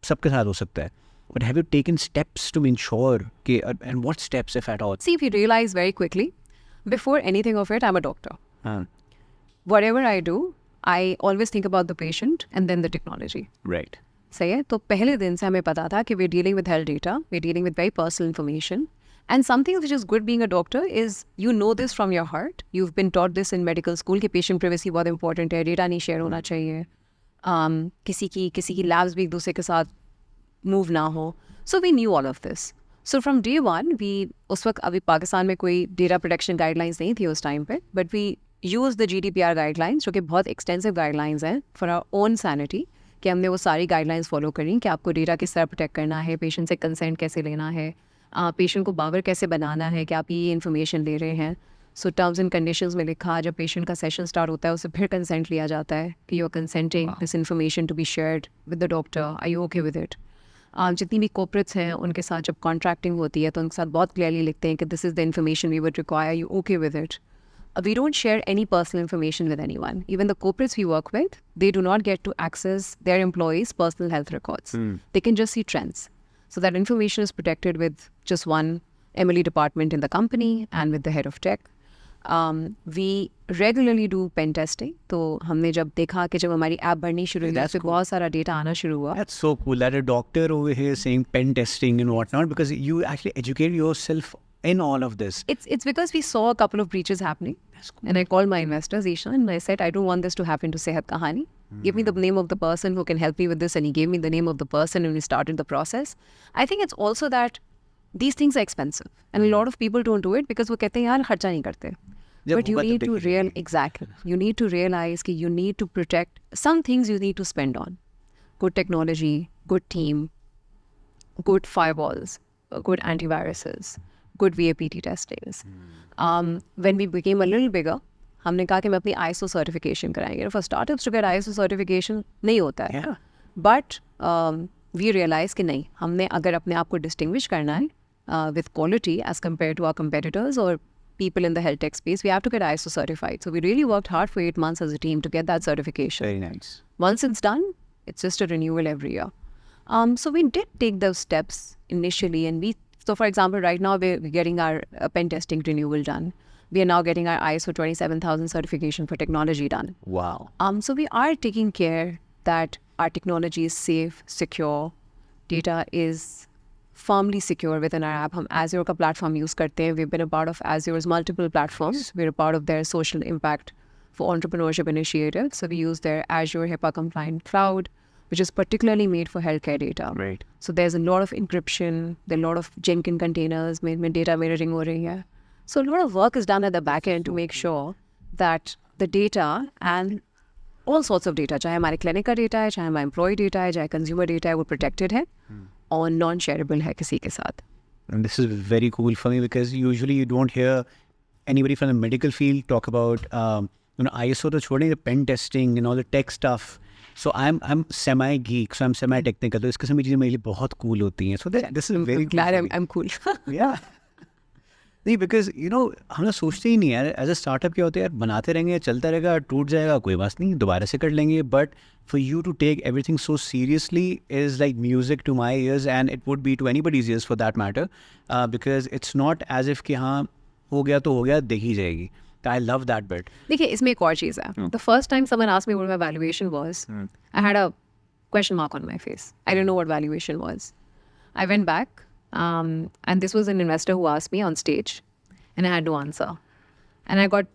सबके साथ हो सकता है. But have you taken steps to ensure कि, and what steps if at all? See, if you realize very quickly, before anything of it, I'm a doctor. हाँ. Whatever I do, I always think about the patient and then the technology. Right. सही है. तो पहले दिन से हमें पता था कि we're dealing with health data, we're dealing with very personal information. And something which is good being a doctor is you know this from your heart. You've been taught this in medical school कि patient privacy बहुत important है, data नहीं share होना चाहिए. किसी की labs भी एक दूसरे के साथ move ना हो. So we knew all of this. So from day one, उस वक्त अभी पाकिस्तान में कोई data protection guidelines नहीं थी उस time पे, but we used the GDPR guidelines, जो कि बहुत extensive guidelines हैं for our own sanity, कि हमने वो सारी guidelines follow करी कि आपको data किस तरह protect करना है, patient से consent कैसे लेना है, patient को बावर कैसे बनाना है कि आप ये information ले रहे हैं. So terms and conditions में लिखा, जब patient का session start होता है उससे फिर consent लिया जाता है कि you are consenting this information to be shared with the doctor. Are you okay with it? जितनी भी corporates हैं उनके साथ जब contracting होती है तो उनके साथ बहुत clearly लिखते हैं कि this is the information we would require. You okay with it? we don't share any personal information with anyone. Even the corporates we work with, they do not get to access their employees' personal health records. They can just see trends. So that information is protected with just one MLE department in the company and with the head of tech. We regularly do pen testing. तो हमने जब देखा कि जब हमारी app बढ़नी शुरू हुई, That's उसपे बहुत सारा डेटा आना शुरू हुआ. That's so cool that a doctor over here is saying pen testing and whatnot, because you actually educate yourself in all of this. It's because we saw a couple of breaches happening. And I called my investors, Ishan, and I said, I don't want this to happen to Sehat Kahani. Give me the name of the person who can help me with this. And he gave me the name of the person and we started the process. I think it's also that these things are expensive. And a lot of people don't do it because वो कहते हैं यार खर्चा नहीं करते. But you need to you need to realize that you need to protect some things you need to spend on. Good technology, good team, good firewalls, good antiviruses, good VAPT testings. When we became a little bigger, हमने कहा कि मैं अपनी ISO certification कराएंगे. For startups to get ISO certification नहीं होता है. Yeah. But we realized कि नहीं, हमने अगर अपने आप को distinguish करना है with quality as compared to our competitors or people in the health tech space, we have to get ISO certified. So we really worked hard for 8 months as a team to get that certification. Very nice. Once it's done, it's just a renewal every year. So we did take those steps initially, and so for example, right now we're getting our pen testing renewal done. We are now getting our ISO 27000 certification for technology done. Wow. So we are taking care that our technology is safe, secure, data is firmly secure within our app. हम Azure का platform use करते हैं. We've been a part of Azure's multiple platforms. We're a part of their social impact for entrepreneurship initiative. So we use their Azure HIPAA compliant cloud, which is particularly made for healthcare data. Right. So there's a lot of encryption, there are a lot of Jenkins containers, में data mirroring हो रही है. So a lot of work is done at the back end to make sure that the data and all sorts of data, चाहे हमारे clinic का data है, चाहे हमारा employee data है, चाहे consumer data है, वो protected है और non-shareable है किसी के साथ. And this is very cool for me because usually you don't hear anybody from the medical field talk about ISO to छोड़ें, the pen testing and all the tech stuff. So I'm semi geek, so I'm semi technical. तो इस किस्म की चीज़ें मेरे लिए बहुत cool होती हैं. So this is very Glad cool. I'm cool. Yeah. नहीं, because हम लोग सोचते ही नहीं यार, एज अ स्टार्टअप क्या होता है यार, बनाते रहेंगे, चलता रहेगा, टूट जाएगा, कोई बात नहीं, दोबारा से कर लेंगे. But for you to take everything so seriously is like music to my ears and it would be to anybody's ears for that matter, because it's not as if कि हाँ हो गया तो हो गया, देखी जाएगी. I love that bit. देखिए इसमें एक और चीज़ है. The first time someone asked me what my valuation was, I had a question mark on my face. I didn't know what valuation was. I went back, and this was an investor who asked me on stage, and I had no answer. And I got,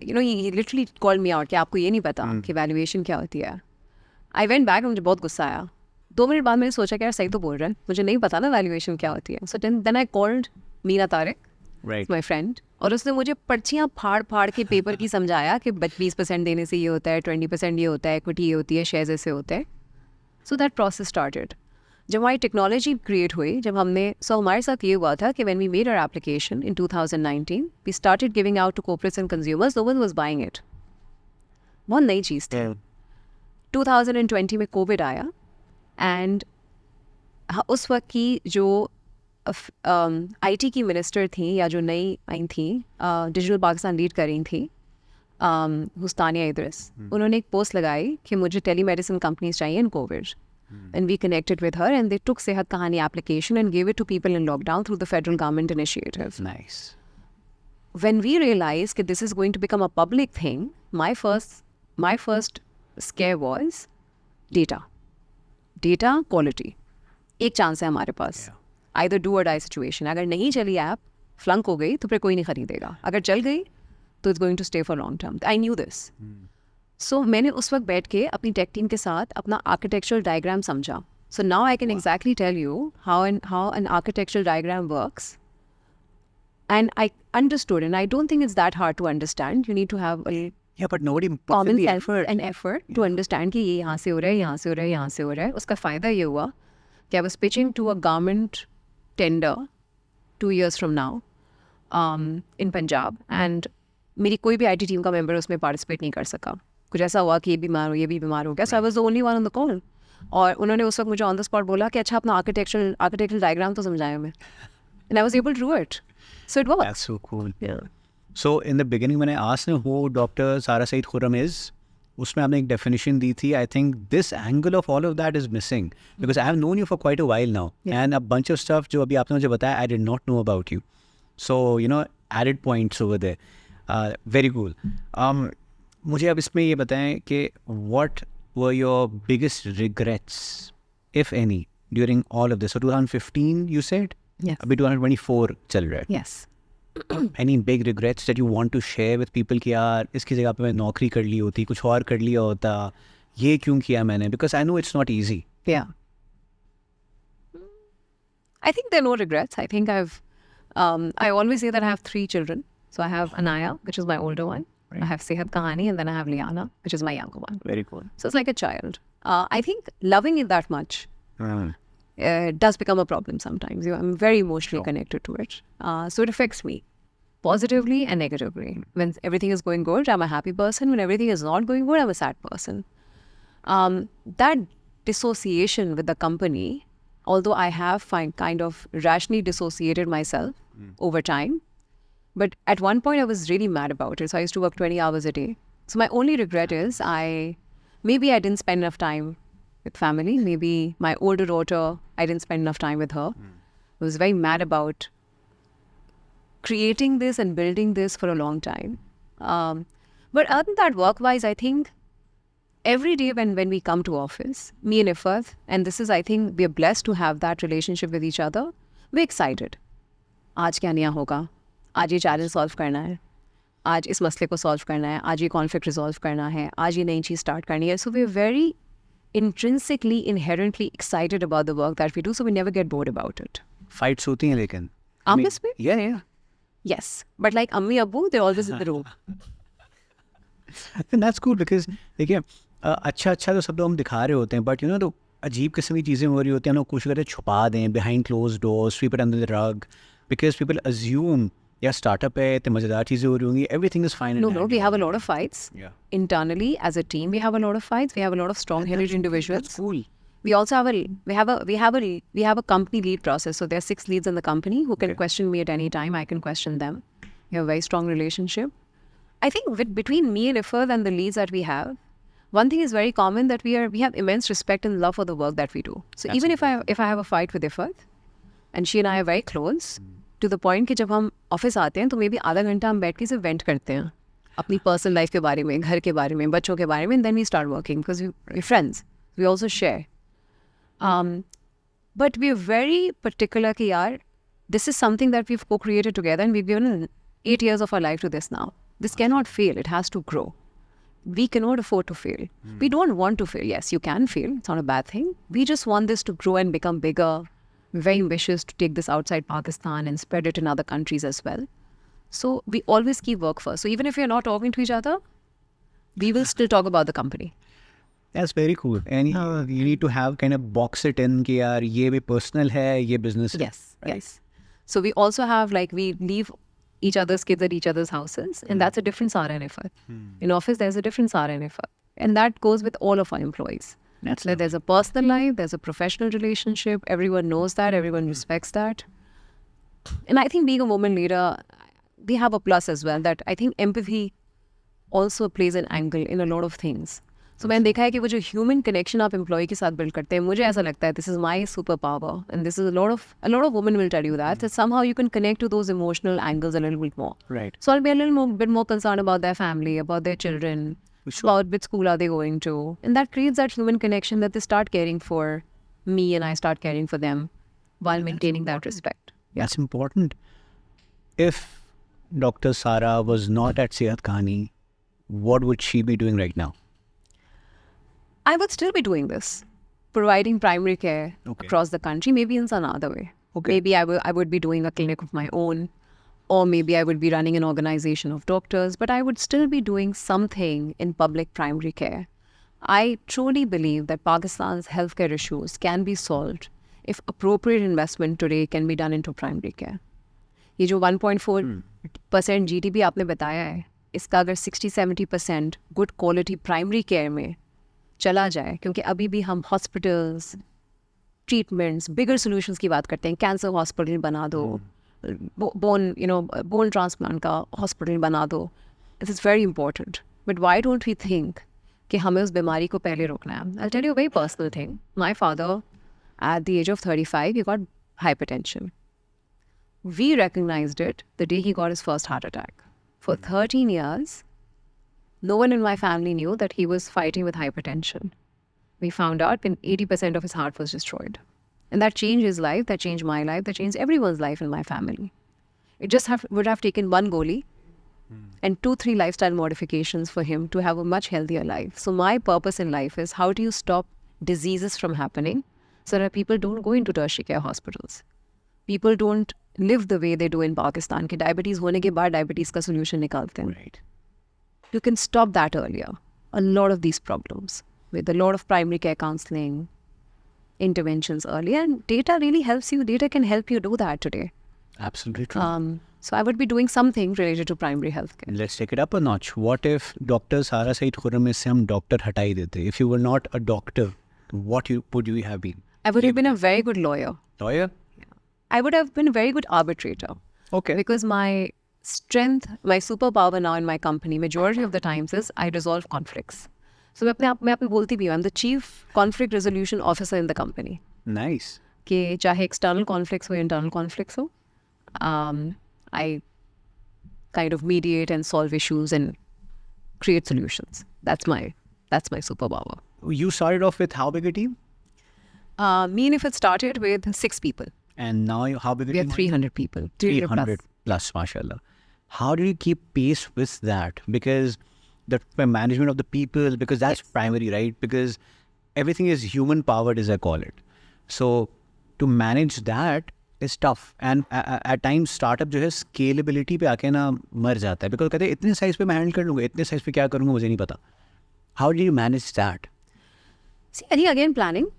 he literally called me out कि आपको ये नहीं पता कि valuation क्या होती है. I went back, मुझे बहुत गुस्सा आया. 2 मिनट बाद मैंने सोचा कि यार सही तो बोल रहा है, मुझे नहीं पता ना valuation क्या होती है. So then I called Meena Tariq, Right. my friend, और उसने मुझे पर्चियाँ फाड़ के पेपर की समझाया कि 20% देने से ये होता है, 20% ये होता है, equity ये होती है, shares ऐसे होते हैं. So that process started. जब हमारी टेक्नोलॉजी क्रिएट हुई, जब हमारे साथ ये हुआ था कि when we made our application in 2019, we started giving out to corporates and consumers, no one was buying it. बहुत नई चीज़ थी. 2020 में कोविड आया एंड उस वक्त की जो आईटी की मिनिस्टर थी या जो नई आई थी, डिजिटल पाकिस्तान लीड कर रही थी, हुस्तानिया इद्रिस, उन्होंने एक पोस्ट लगाई कि मुझे टेलीमेडिसिन कंपनीज चाहिए इन Covid. And we connected with her and they took Sehat Kahani application and gave it to people in lockdown through the federal government initiative. Nice. When we realized that this is going to become a public thing, my first scare was data. Data quality. एक chance है हमारे पास. Either do or die situation. अगर नहीं चली app, flunk हो गई तो फिर कोई नहीं खरीदेगा. अगर चल गई तो it's going to stay for long term. I knew this. So मैंने उस वक्त बैठ के अपनी टेक टीम के साथ अपना आर्किटेक्चरल डायग्राम समझा. So now I can exactly tell you how an architectural diagram works. And I understood, and I don't think it's that hard to understand. You need to have a But nobody common the sense and effort to understand कि ये यहाँ से हो रहा है, यहाँ से हो रहा है, यहाँ से हो रहा है. उसका फ़ायदा ये हुआ कि I was pitching to a government tender 2 years from now in Punjab, and मेरी कोई भी IT टीम का मेंबर उसमें पार्टिसिपेट नहीं कर सका. कुछ ऐसा हुआ कि ये भी बीमार हो गया. So I was the only one on the call. और उन्होंने उस वक्त मुझे ऑन द स्पॉट बोला कि अच्छा अपना आर्किटेक्चरल डायग्राम तो समझाया हमें. And I was able to do it. So it worked. That's so cool. Yeah. So in the beginning मैंने asked who doctor Sara Saeed Khurram is, उसमें आपने एक डेफिनेशन दी थी. I think this angle of all of that is missing because I have known you for quite a while now and a bunch of stuff जो अभी आपने मुझे बताया I did not know about you. So you know added points over there. Very cool. मुझे अब इसमें ये बताएं कि what were your biggest regrets if any during all of this. 2015 you said, Yes. अभी 2024 चल रहा है. Yes. Any big regrets that you want to share with people कि यार इसकी जगह पे मैं नौकरी कर ली होती, कुछ और कर लिया होता, ये क्यों किया मैंने? Because I know it's not easy. Yeah. I think there are no regrets. I think I always say that I have 3 children. So I have Anaya, which is my older one. I have Sehat Kahani, and then I have Liana, which is my younger one. Very cool. So it's like a child. I think loving it that much does become a problem sometimes. I'm very emotionally connected to it. So it affects me positively and negatively. When everything is going good, I'm a happy person. When everything is not going good, I'm a sad person. That dissociation with the company, although I have kind of rationally dissociated myself over time, but at one point I was really mad about it. So I used to work 20 hours a day. So my only regret is maybe I didn't spend enough time with family. Maybe my older daughter, I didn't spend enough time with her. I was very mad about creating this and building this for a long time. But other than that, work-wise, I think every day when we come to office, me and Ifat, and this is, I think, we are blessed to have that relationship with each other. We're excited. आज क्या नया होगा? आज ये challenge solve करना है. आज इस मसले को सॉल्व करना है. आज ये कॉन्फ्लिक्ट रिजॉल्व करना है. आज ये नई चीज़ स्टार्ट करनी है. So we're very intrinsically, inherently excited about the work that we do, so we never get bored about it. Fights होती हैं लेकिन. Office में? Yeah. Yes. But like Ammi Abbu, they're always in the room. And that's cool because देखिए अच्छा तो सब लोग हम दिखा रहे होते हैं बट यू नो तो अजीब किस्म की चीज़ें हो रही होती हैं. हम लोग कोशिश करते हैं छुपा दें behind close doors, sweep it under the rug because people assume या स्टार्टअप है तो मज़ेदार चीज़ें हो रही होंगी. Everything is fine. No, we have a lot of fights. Yeah. Internally, as a team, we have a lot of fights. We have a lot of strong-headed individuals. That's cool. We also have a company lead process. So there are 6 leads in the company who can question me at any time. I can question them. We have a very strong relationship. I think between me and Ifat and the leads that we have, one thing is very common that we have immense respect and love for the work that we do. So That's even if I have a fight with Ifat, and she and I are very close, to the point कि जब हम office आते हैं तो may be आधा घंटा हम बैठ के सिर्फ वेंट करते हैं अपनी पर्सनल लाइफ के बारे में, घर के बारे में, बच्चों के बारे में. And then we start working because we friends. We also share. But we are very particular कि यार this is something that we've co-created together and we've given 8 years of our life to this now. This cannot fail. It has to grow. We cannot afford to fail. We don't want to fail. Yes, you can fail. It's not a bad thing. We just want this to grow and become bigger. We're very ambitious to take this outside Pakistan and spread it in other countries as well. So we always keep work first. So even if we're not talking to each other, we will still talk about the company. That's very cool. And you need to have kind of box it in कि यार ये भी personal है, ये business है. Yes, yes. So we also have we leave each other's kids at each other's houses, and that's a different Sara and Ifat. In office, there's a different Sara and Ifat. And that goes with all of our employees. That's Like there's a personal life, there's a professional relationship, everyone knows that, everyone respects that. And I think being a woman leader, we have a plus as well, that I think empathy also plays an angle in a lot of things. So मैंने देखा है कि वो जो human connection आप employ के साथ build करते हैं, मुझे ऐसा लगता है this is my super power and this is a lot of women will tell you that somehow you can connect to those emotional angles a little bit more. Right. So I'll be a little bit more concerned about their family, about their children, about which school are they going to, and that creates that human connection that they start caring for me and I start caring for them while maintaining that respect. That's important. If Dr. Sara was not at Sehat Kahani, what would she be doing right now? I would still be doing this, providing primary care Okay. across the country, maybe in some other way. Okay. Maybe I would be doing a clinic of my own, or maybe I would be running an organization of doctors, but I would still be doing something in public primary care. I truly believe that Pakistan's healthcare issues can be solved if appropriate investment today can be done into primary care. ये जो 1.4% GDP आपने बताया है, इसका अगर 60-70% good quality primary care में चला जाए, क्योंकि अभी भी हम हॉस्पिटल्स, ट्रीटमेंट्स, बिगर सोल्यूशंस की बात करते हैं. कैंसर हॉस्पिटल बना दो, बोन ट्रांसप्लांट का हॉस्पिटल बना दो. It is very important. But why don't we think कि हमें उस बीमारी को पहले रोकना है? I'll tell you a very personal thing. My father, at the age of 35, he got hypertension. We recognized it the day he got his first heart attack. For 13 years, no one in my family knew that he was fighting with hypertension. We found out when 80% of his heart was destroyed. And that changed his life, that changed my life, that changed everyone's life in my family. It just would have taken one goalie and 2-3 lifestyle modifications for him to have a much healthier life. So my purpose in life is how do you stop diseases from happening so that people don't go into tertiary care hospitals. People don't live the way they do in Pakistan कि diabetes होने के बाद diabetes का solution निकालते हैं. Right. You can stop that earlier. A lot of these problems with a lot of primary care counseling, interventions earlier, and data really helps you. Data can help you do that today. Absolutely true. So I would be doing something related to primary health care. Let's take it up a notch. What if Dr. Sara Said Khurram में से हम doctor हटा ही देते? If you were not a doctor, would you have been? I would have been a very good lawyer. Lawyer? I would have been a very good arbitrator. Okay. Because my strength, my superpower now in my company, majority of the times is I resolve conflicts. So मैं अपने आप में बोलती भी हूँ, I'm the chief conflict resolution officer in the company. Nice. कि चाहे external conflicts हो, internal conflicts हो, I kind of mediate and solve issues and create solutions. That's my superpower. You started off with how big a team? Me and if it started with 6 people. And now how big a We team? have 300 people. 300 plus, mashallah. How do you keep pace with that? Because the management of the people, because that's primary, right? Because everything is human powered, as I call it. So to manage that is tough. And at times startup जो है scalability पे आके ना मर जाता है. Because कहते हैं इतने size पे मैं handle कर लूँगा, इतने size पे क्या करूँगा मुझे नहीं पता. How do you manage that? See, I think again planning.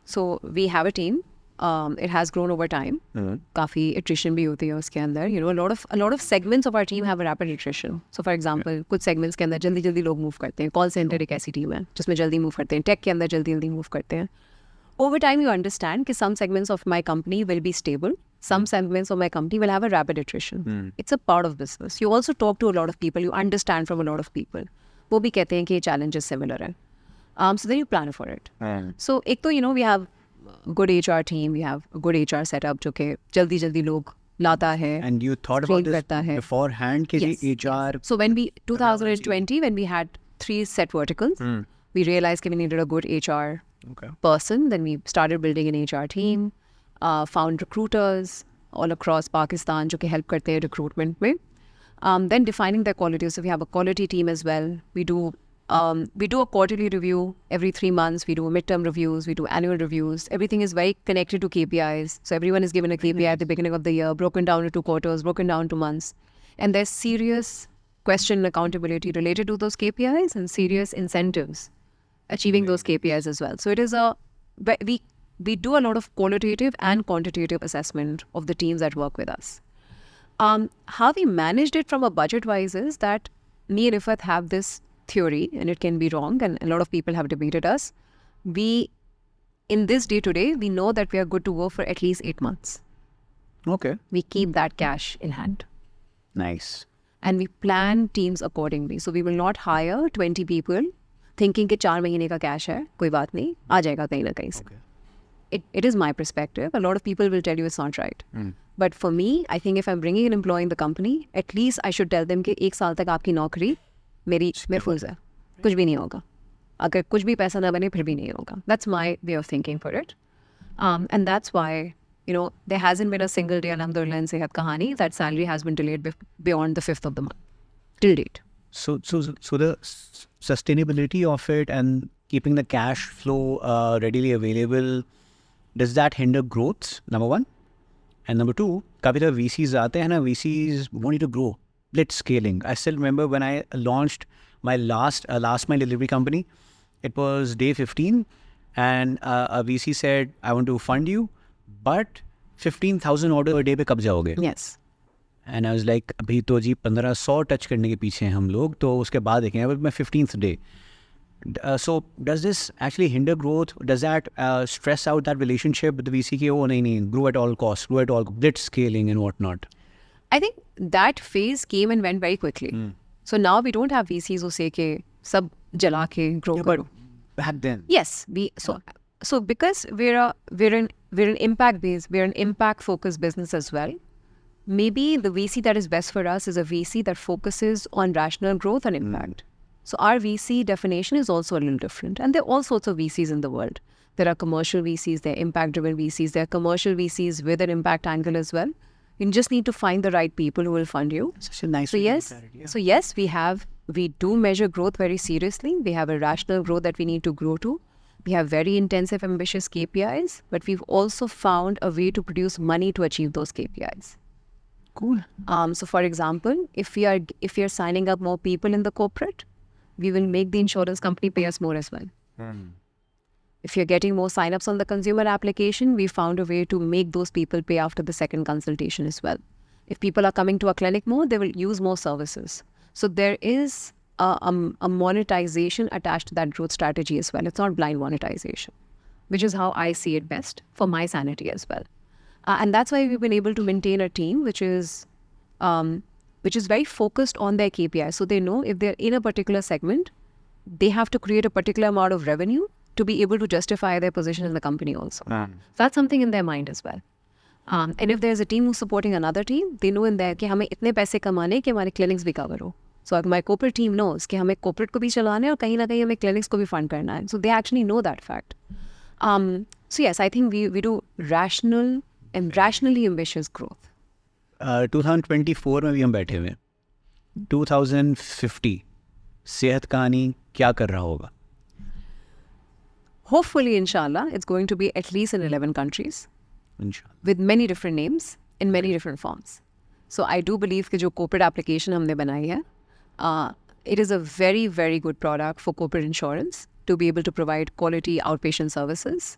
So we have a team. It has grown over time. काफी attrition भी होती है उसके अंदर. You know, a lot of segments of our team have a rapid attrition. So for example, कुछ segments के अंदर जल्दी लोग move करते हैं. Call center एक ऐसी team है जिसमें जल्दी move करते हैं. Tech के अंदर जल्दी move करते हैं. Over time, you understand that some segments of my company will be stable. Some segments of my company will have a rapid attrition. It's a part of business. You also talk to a lot of people. You understand from a lot of people. वो भी कहते हैं कि ये challenges similar है. So then you plan for it. So एक तो, you know, we have a good HR team. We have a good HR setup जो कि जल्दी लोग लाता है. And you thought about this करता है. beforehand कि Yes. HR... So when 2020, when we had 3 set verticals, we realized that we needed a good HR person. Then we started building an HR team, found recruiters all across Pakistan जो कि help करते हैं recruitment में. Then defining their quality. So we have a quality team as well. We do a quarterly review every 3 months. We do midterm reviews. We do annual reviews. Everything is very connected to KPIs. So everyone is given a KPI at the beginning of the year, broken down into quarters, broken down to months. And there's serious question and accountability related to those KPIs and serious incentives achieving those KPIs as well. So it is we do a lot of qualitative and quantitative assessment of the teams that work with us. How we managed it from a budget-wise is that me and Ifat have this theory, and it can be wrong, and a lot of people have debated us. In this day-to-day, we know that we are good to go for at least 8 months. Okay. We keep that cash in hand. Nice. And we plan teams accordingly. So we will not hire 20 people thinking कि 4 महीने का cash है, कोई बात नहीं, आ जाएगा कहीं ना कहीं से. It is my perspective. A lot of people will tell you it's not right. But for me, I think if I'm bringing an employee in the company, at least I should tell them कि 1 साल तक आपकी नौकरी मेरे full है, कुछ भी नहीं होगा. अगर कुछ भी पैसा ना बने फिर भी नहीं होगा. That's my way of thinking for it. And that's why, you know, there hasn't been a single day, alhamdulillah, in Sehat Kahani that salary has been delayed beyond the 5th of the month, till date. So the sustainability of it and keeping the cash flow readily available, does that hinder growth, number one? And number two, कभी तो VCs आते हैं ना, VCs want you to grow, blitz scaling. I still remember when I launched my last mile delivery company, it was day 15 and a VC said, I want to fund you, but 15,000 order a day पे कब जाओगे? Yes. And I was like, अभी तो जी 1500 touch करने के पीछे हैं हम लोग, तो उसके बाद देखेंगे. But my 15th day, So does this actually hinder growth? Does that stress out that relationship with the VC? Ki, oh, nahi, grow at all costs, grow at all, blitz scaling and whatnot. I think that phase came and went very quickly. So now we don't have VCs who say ke sab jala ke grow karo. But back then, Yes, so because we're an impact based, we're an impact focused business as well. Maybe the VC that is best for us is a VC that focuses on rational growth and impact. So our VC definition is also a little different, and there are all sorts of VCs in the world. There are commercial VCs, there are impact driven VCs, there are commercial VCs with an impact angle as well. You just need to find the right people who will fund you. such a nice. So way to yes, look at it, yeah. so yes, we do measure growth very seriously. We have a rational growth that we need to grow to. We have very intensive, ambitious KPIs, but we've also found a way to produce money to achieve those KPIs. Cool. So for example, if we are signing up more people in the corporate, we will make the insurance company pay us more as well. If you're getting more signups on the consumer application, we found a way to make those people pay after the second consultation as well. If people are coming to a clinic more, they will use more services. So there is a monetization attached to that growth strategy as well. It's not blind monetization, which is how I see it best for my sanity as well. And that's why we've been able to maintain a team which is very focused on their KPI. So they know if they're in a particular segment, they have to create a particular amount of revenue to be able to justify their position in the company also. So that's something in their mind as well. And if there's a team who's supporting another team, they know in there कि हमें इतने पैसे कमाने कि हमारे clinics भी cover हो. So my corporate team knows कि हमें corporate को भी चलाना है और कहीं ना कहीं हमें clinics को भी fund करना है. So they actually know that fact. So yes, I think we do rational and rationally ambitious growth. 2024 में भी हम बैठे हुए हैं. 2050 सेहत कहानी क्या कर रहा होगा? Hopefully, inshallah, it's going to be at least in 11 countries इंशाल्लाह. with many different names in many different forms. So I do believe कि जो corporate application हमने बनाई है, it is a very, very good product for corporate insurance to be able to provide quality outpatient services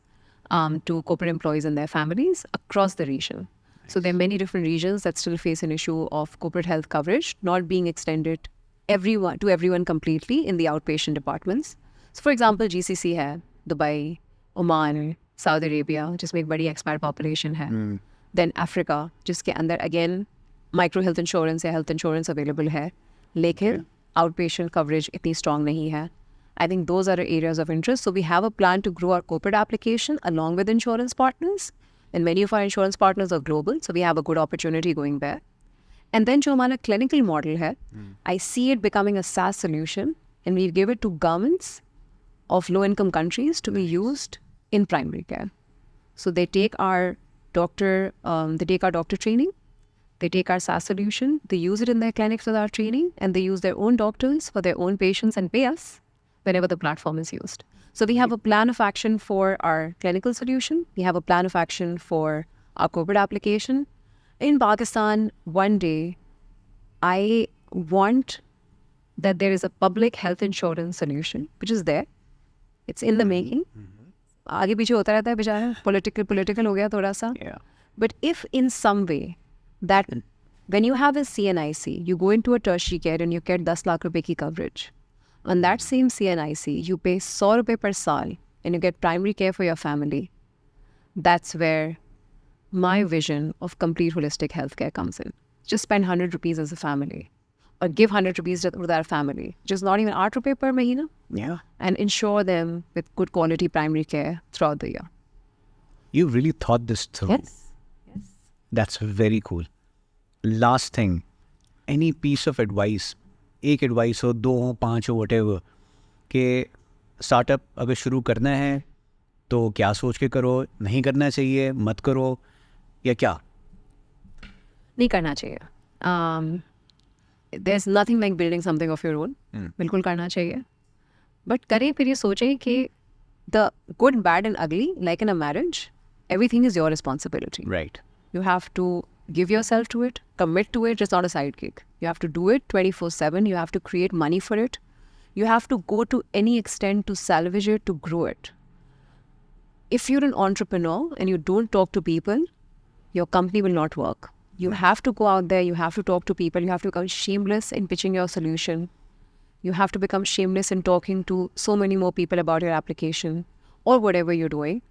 to corporate employees and their families across the region. So there are many different regions that still face an issue of corporate health coverage not being extended to everyone completely in the outpatient departments. So for example, GCC है, Dubai, Oman, Saudi Arabia, जिसमें एक बड़ी expat population है. Then Africa, जिसके अंदर again micro health insurance या health insurance available है, लेकिन outpatient coverage इतनी strong नहीं है. I think those are the areas of interest. So we have a plan to grow our corporate application along with insurance partners. And many of our insurance partners are global, so we have a good opportunity going there. And then जो हमारा clinical model है, I see it becoming a SaaS solution, and we give it to governments of low-income countries to be used in primary care. So they take our doctor training, they take our SaaS solution, they use it in their clinics with our training, and they use their own doctors for their own patients and pay us whenever the platform is used. So we have a plan of action for our clinical solution. We have a plan of action for our corporate application. In Pakistan, one day, I want that there is a public health insurance solution, which is there. It's in the making. आगे पीछे होता रहता है बेचारा, political हो गया थोड़ा सा. Yeah. But if in some way that when you have a CNIC, you go into a tertiary care and you get 10 lakh रुपए की coverage. On that same CNIC, you pay 100 रुपए per साल and you get primary care for your family. That's where my vision of complete holistic healthcare comes in. Just spend 100 rupees as a family or give 100 rupees to that family. Just not even 8 rupees per mahina. Yeah. And insure them with good quality primary care throughout the year. You really thought this through. Yes. That's very cool. Last thing, any piece of advice, एक advice हो, 2 हो, 5 हो, whatever, कि startup अगर शुरू करना है तो क्या सोच के करो, नहीं करना चाहिए, मत करो, या क्या? नहीं करना चाहिए. There's nothing like building something of your own. बिल्कुल करना चाहिए. But करें फिर ये सोचें कि the good, bad and ugly, like in a marriage, everything is your responsibility. Right. You have to give yourself to it, commit to it. It's not a side gig. You have to do it 24/7. You have to create money for it. You have to go to any extent to salvage it, to grow it. If you're an entrepreneur and you don't talk to people, your company will not work. You have to go out there. You have to talk to people. You have to become shameless in pitching your solution. You have to become shameless in talking to so many more people about your application or whatever you're doing.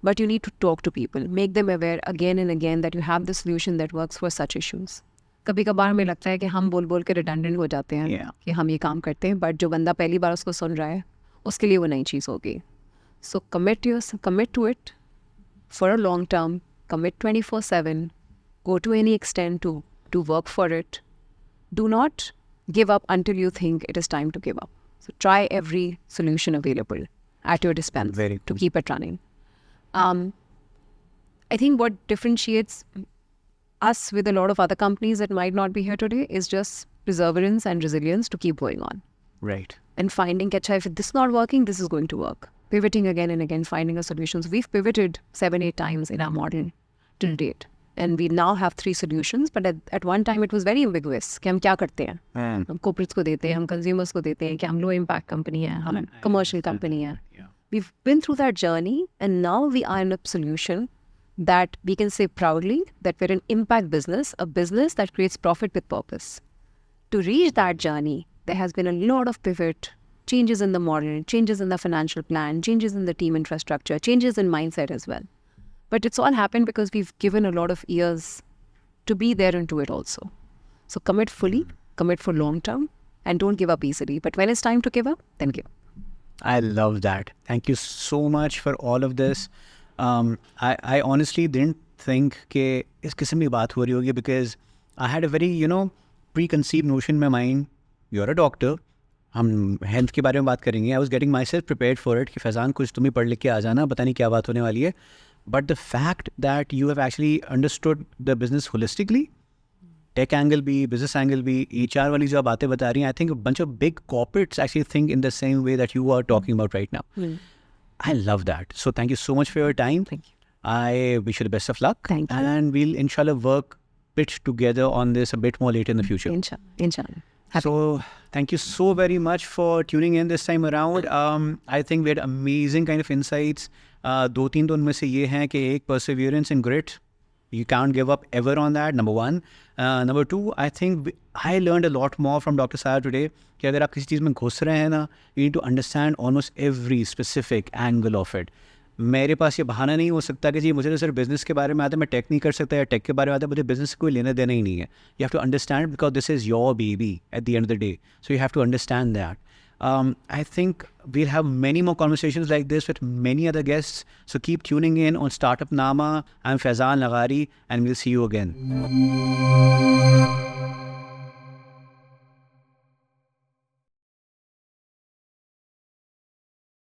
But you need to talk to people, make them aware again and again that you have the solution that works for such issues. कभी कभार हमें लगता है कि हम बोल बोल के रिडंडेंट हो जाते हैं Yeah. कि हम ये काम करते हैं, बट जो बंदा पहली बार उसको सुन रहा है उसके लिए वो नई चीज़ होगी. So commit to it for a long term, commit 24/7, go to any extent to work for it. Do not give up until you think it is time to give up. So try every solution available at your dispense Very to cool. keep it running. I think what differentiates us with a lot of other companies that might not be here today is just perseverance and resilience to keep going on Right. and finding that if this is not working, this is going to work. Pivoting again and again, finding a solutions. We've pivoted 7-8 times in our model till date. And we now have 3 solutions, but at one time it was very ambiguous कि हम क्या करते हैं. हम corporates को देते हैं, हम consumers को देते हैं कि हम low impact company है, हम commercial company है. Yeah. We've been through that journey, and now we are in a solution that we can say proudly that we're an impact business, a business that creates profit with purpose. To reach that journey, there has been a lot of pivot, changes in the model, changes in the financial plan, changes in the team infrastructure, changes in mindset as well. But it's all happened because we've given a lot of years to be there and do it also. So commit fully, commit for long term, and don't give up easily. But when it's time to give up, then give up. I love that. Thank you so much for all of this. I honestly didn't think कि इस किस्म की बात हो रही होगी because I had a very, preconceived notion in my mind. You're a doctor. हम health के बारे में बात करेंगे. I was getting myself prepared for it कि फैज़ान कुछ तुम ही पढ़ लिख के आ जाना, पता नहीं क्या बात होने वाली है. But the fact that you have actually understood the business holistically, tech angle भी, business angle भी, HR वाली जो आप बातें बता रही हैं, I think a bunch of big corporates actually think in the same way that you are talking about right now. I love that. So thank you so much for your time. Thank you. I wish you the best of luck. Thank you. And we'll inshallah work bit together on this a bit more later in the future. Inshallah. Happy. So thank you so very much for tuning in this time around. I think we had amazing kind of insights. 2-3 तो उनमें से ये हैं कि एक perseverance and grit. You can't give up ever on that, number 1. Number 2, I think I learned a lot more from Dr. Sayar today कि अगर आप किसी चीज़ में घुस रहे हैं ना, you need to understand almost every specific angle of it. मेरे पास ये बहाना नहीं हो सकता कि जी मुझे तो सिर्फ बिजनेस के बारे में आता है, मैं टेक नहीं कर सकता, या टेक के बारे में आता है, मुझे बिजनेस से कोई लेना देना ही नहीं है. You have to understand because this is your baby at the end of the day, so you have to understand that. I think we'll have many more conversations like this with many other guests. So keep tuning in on Startup Nama. I'm Faizan Laghari, and we'll see you again.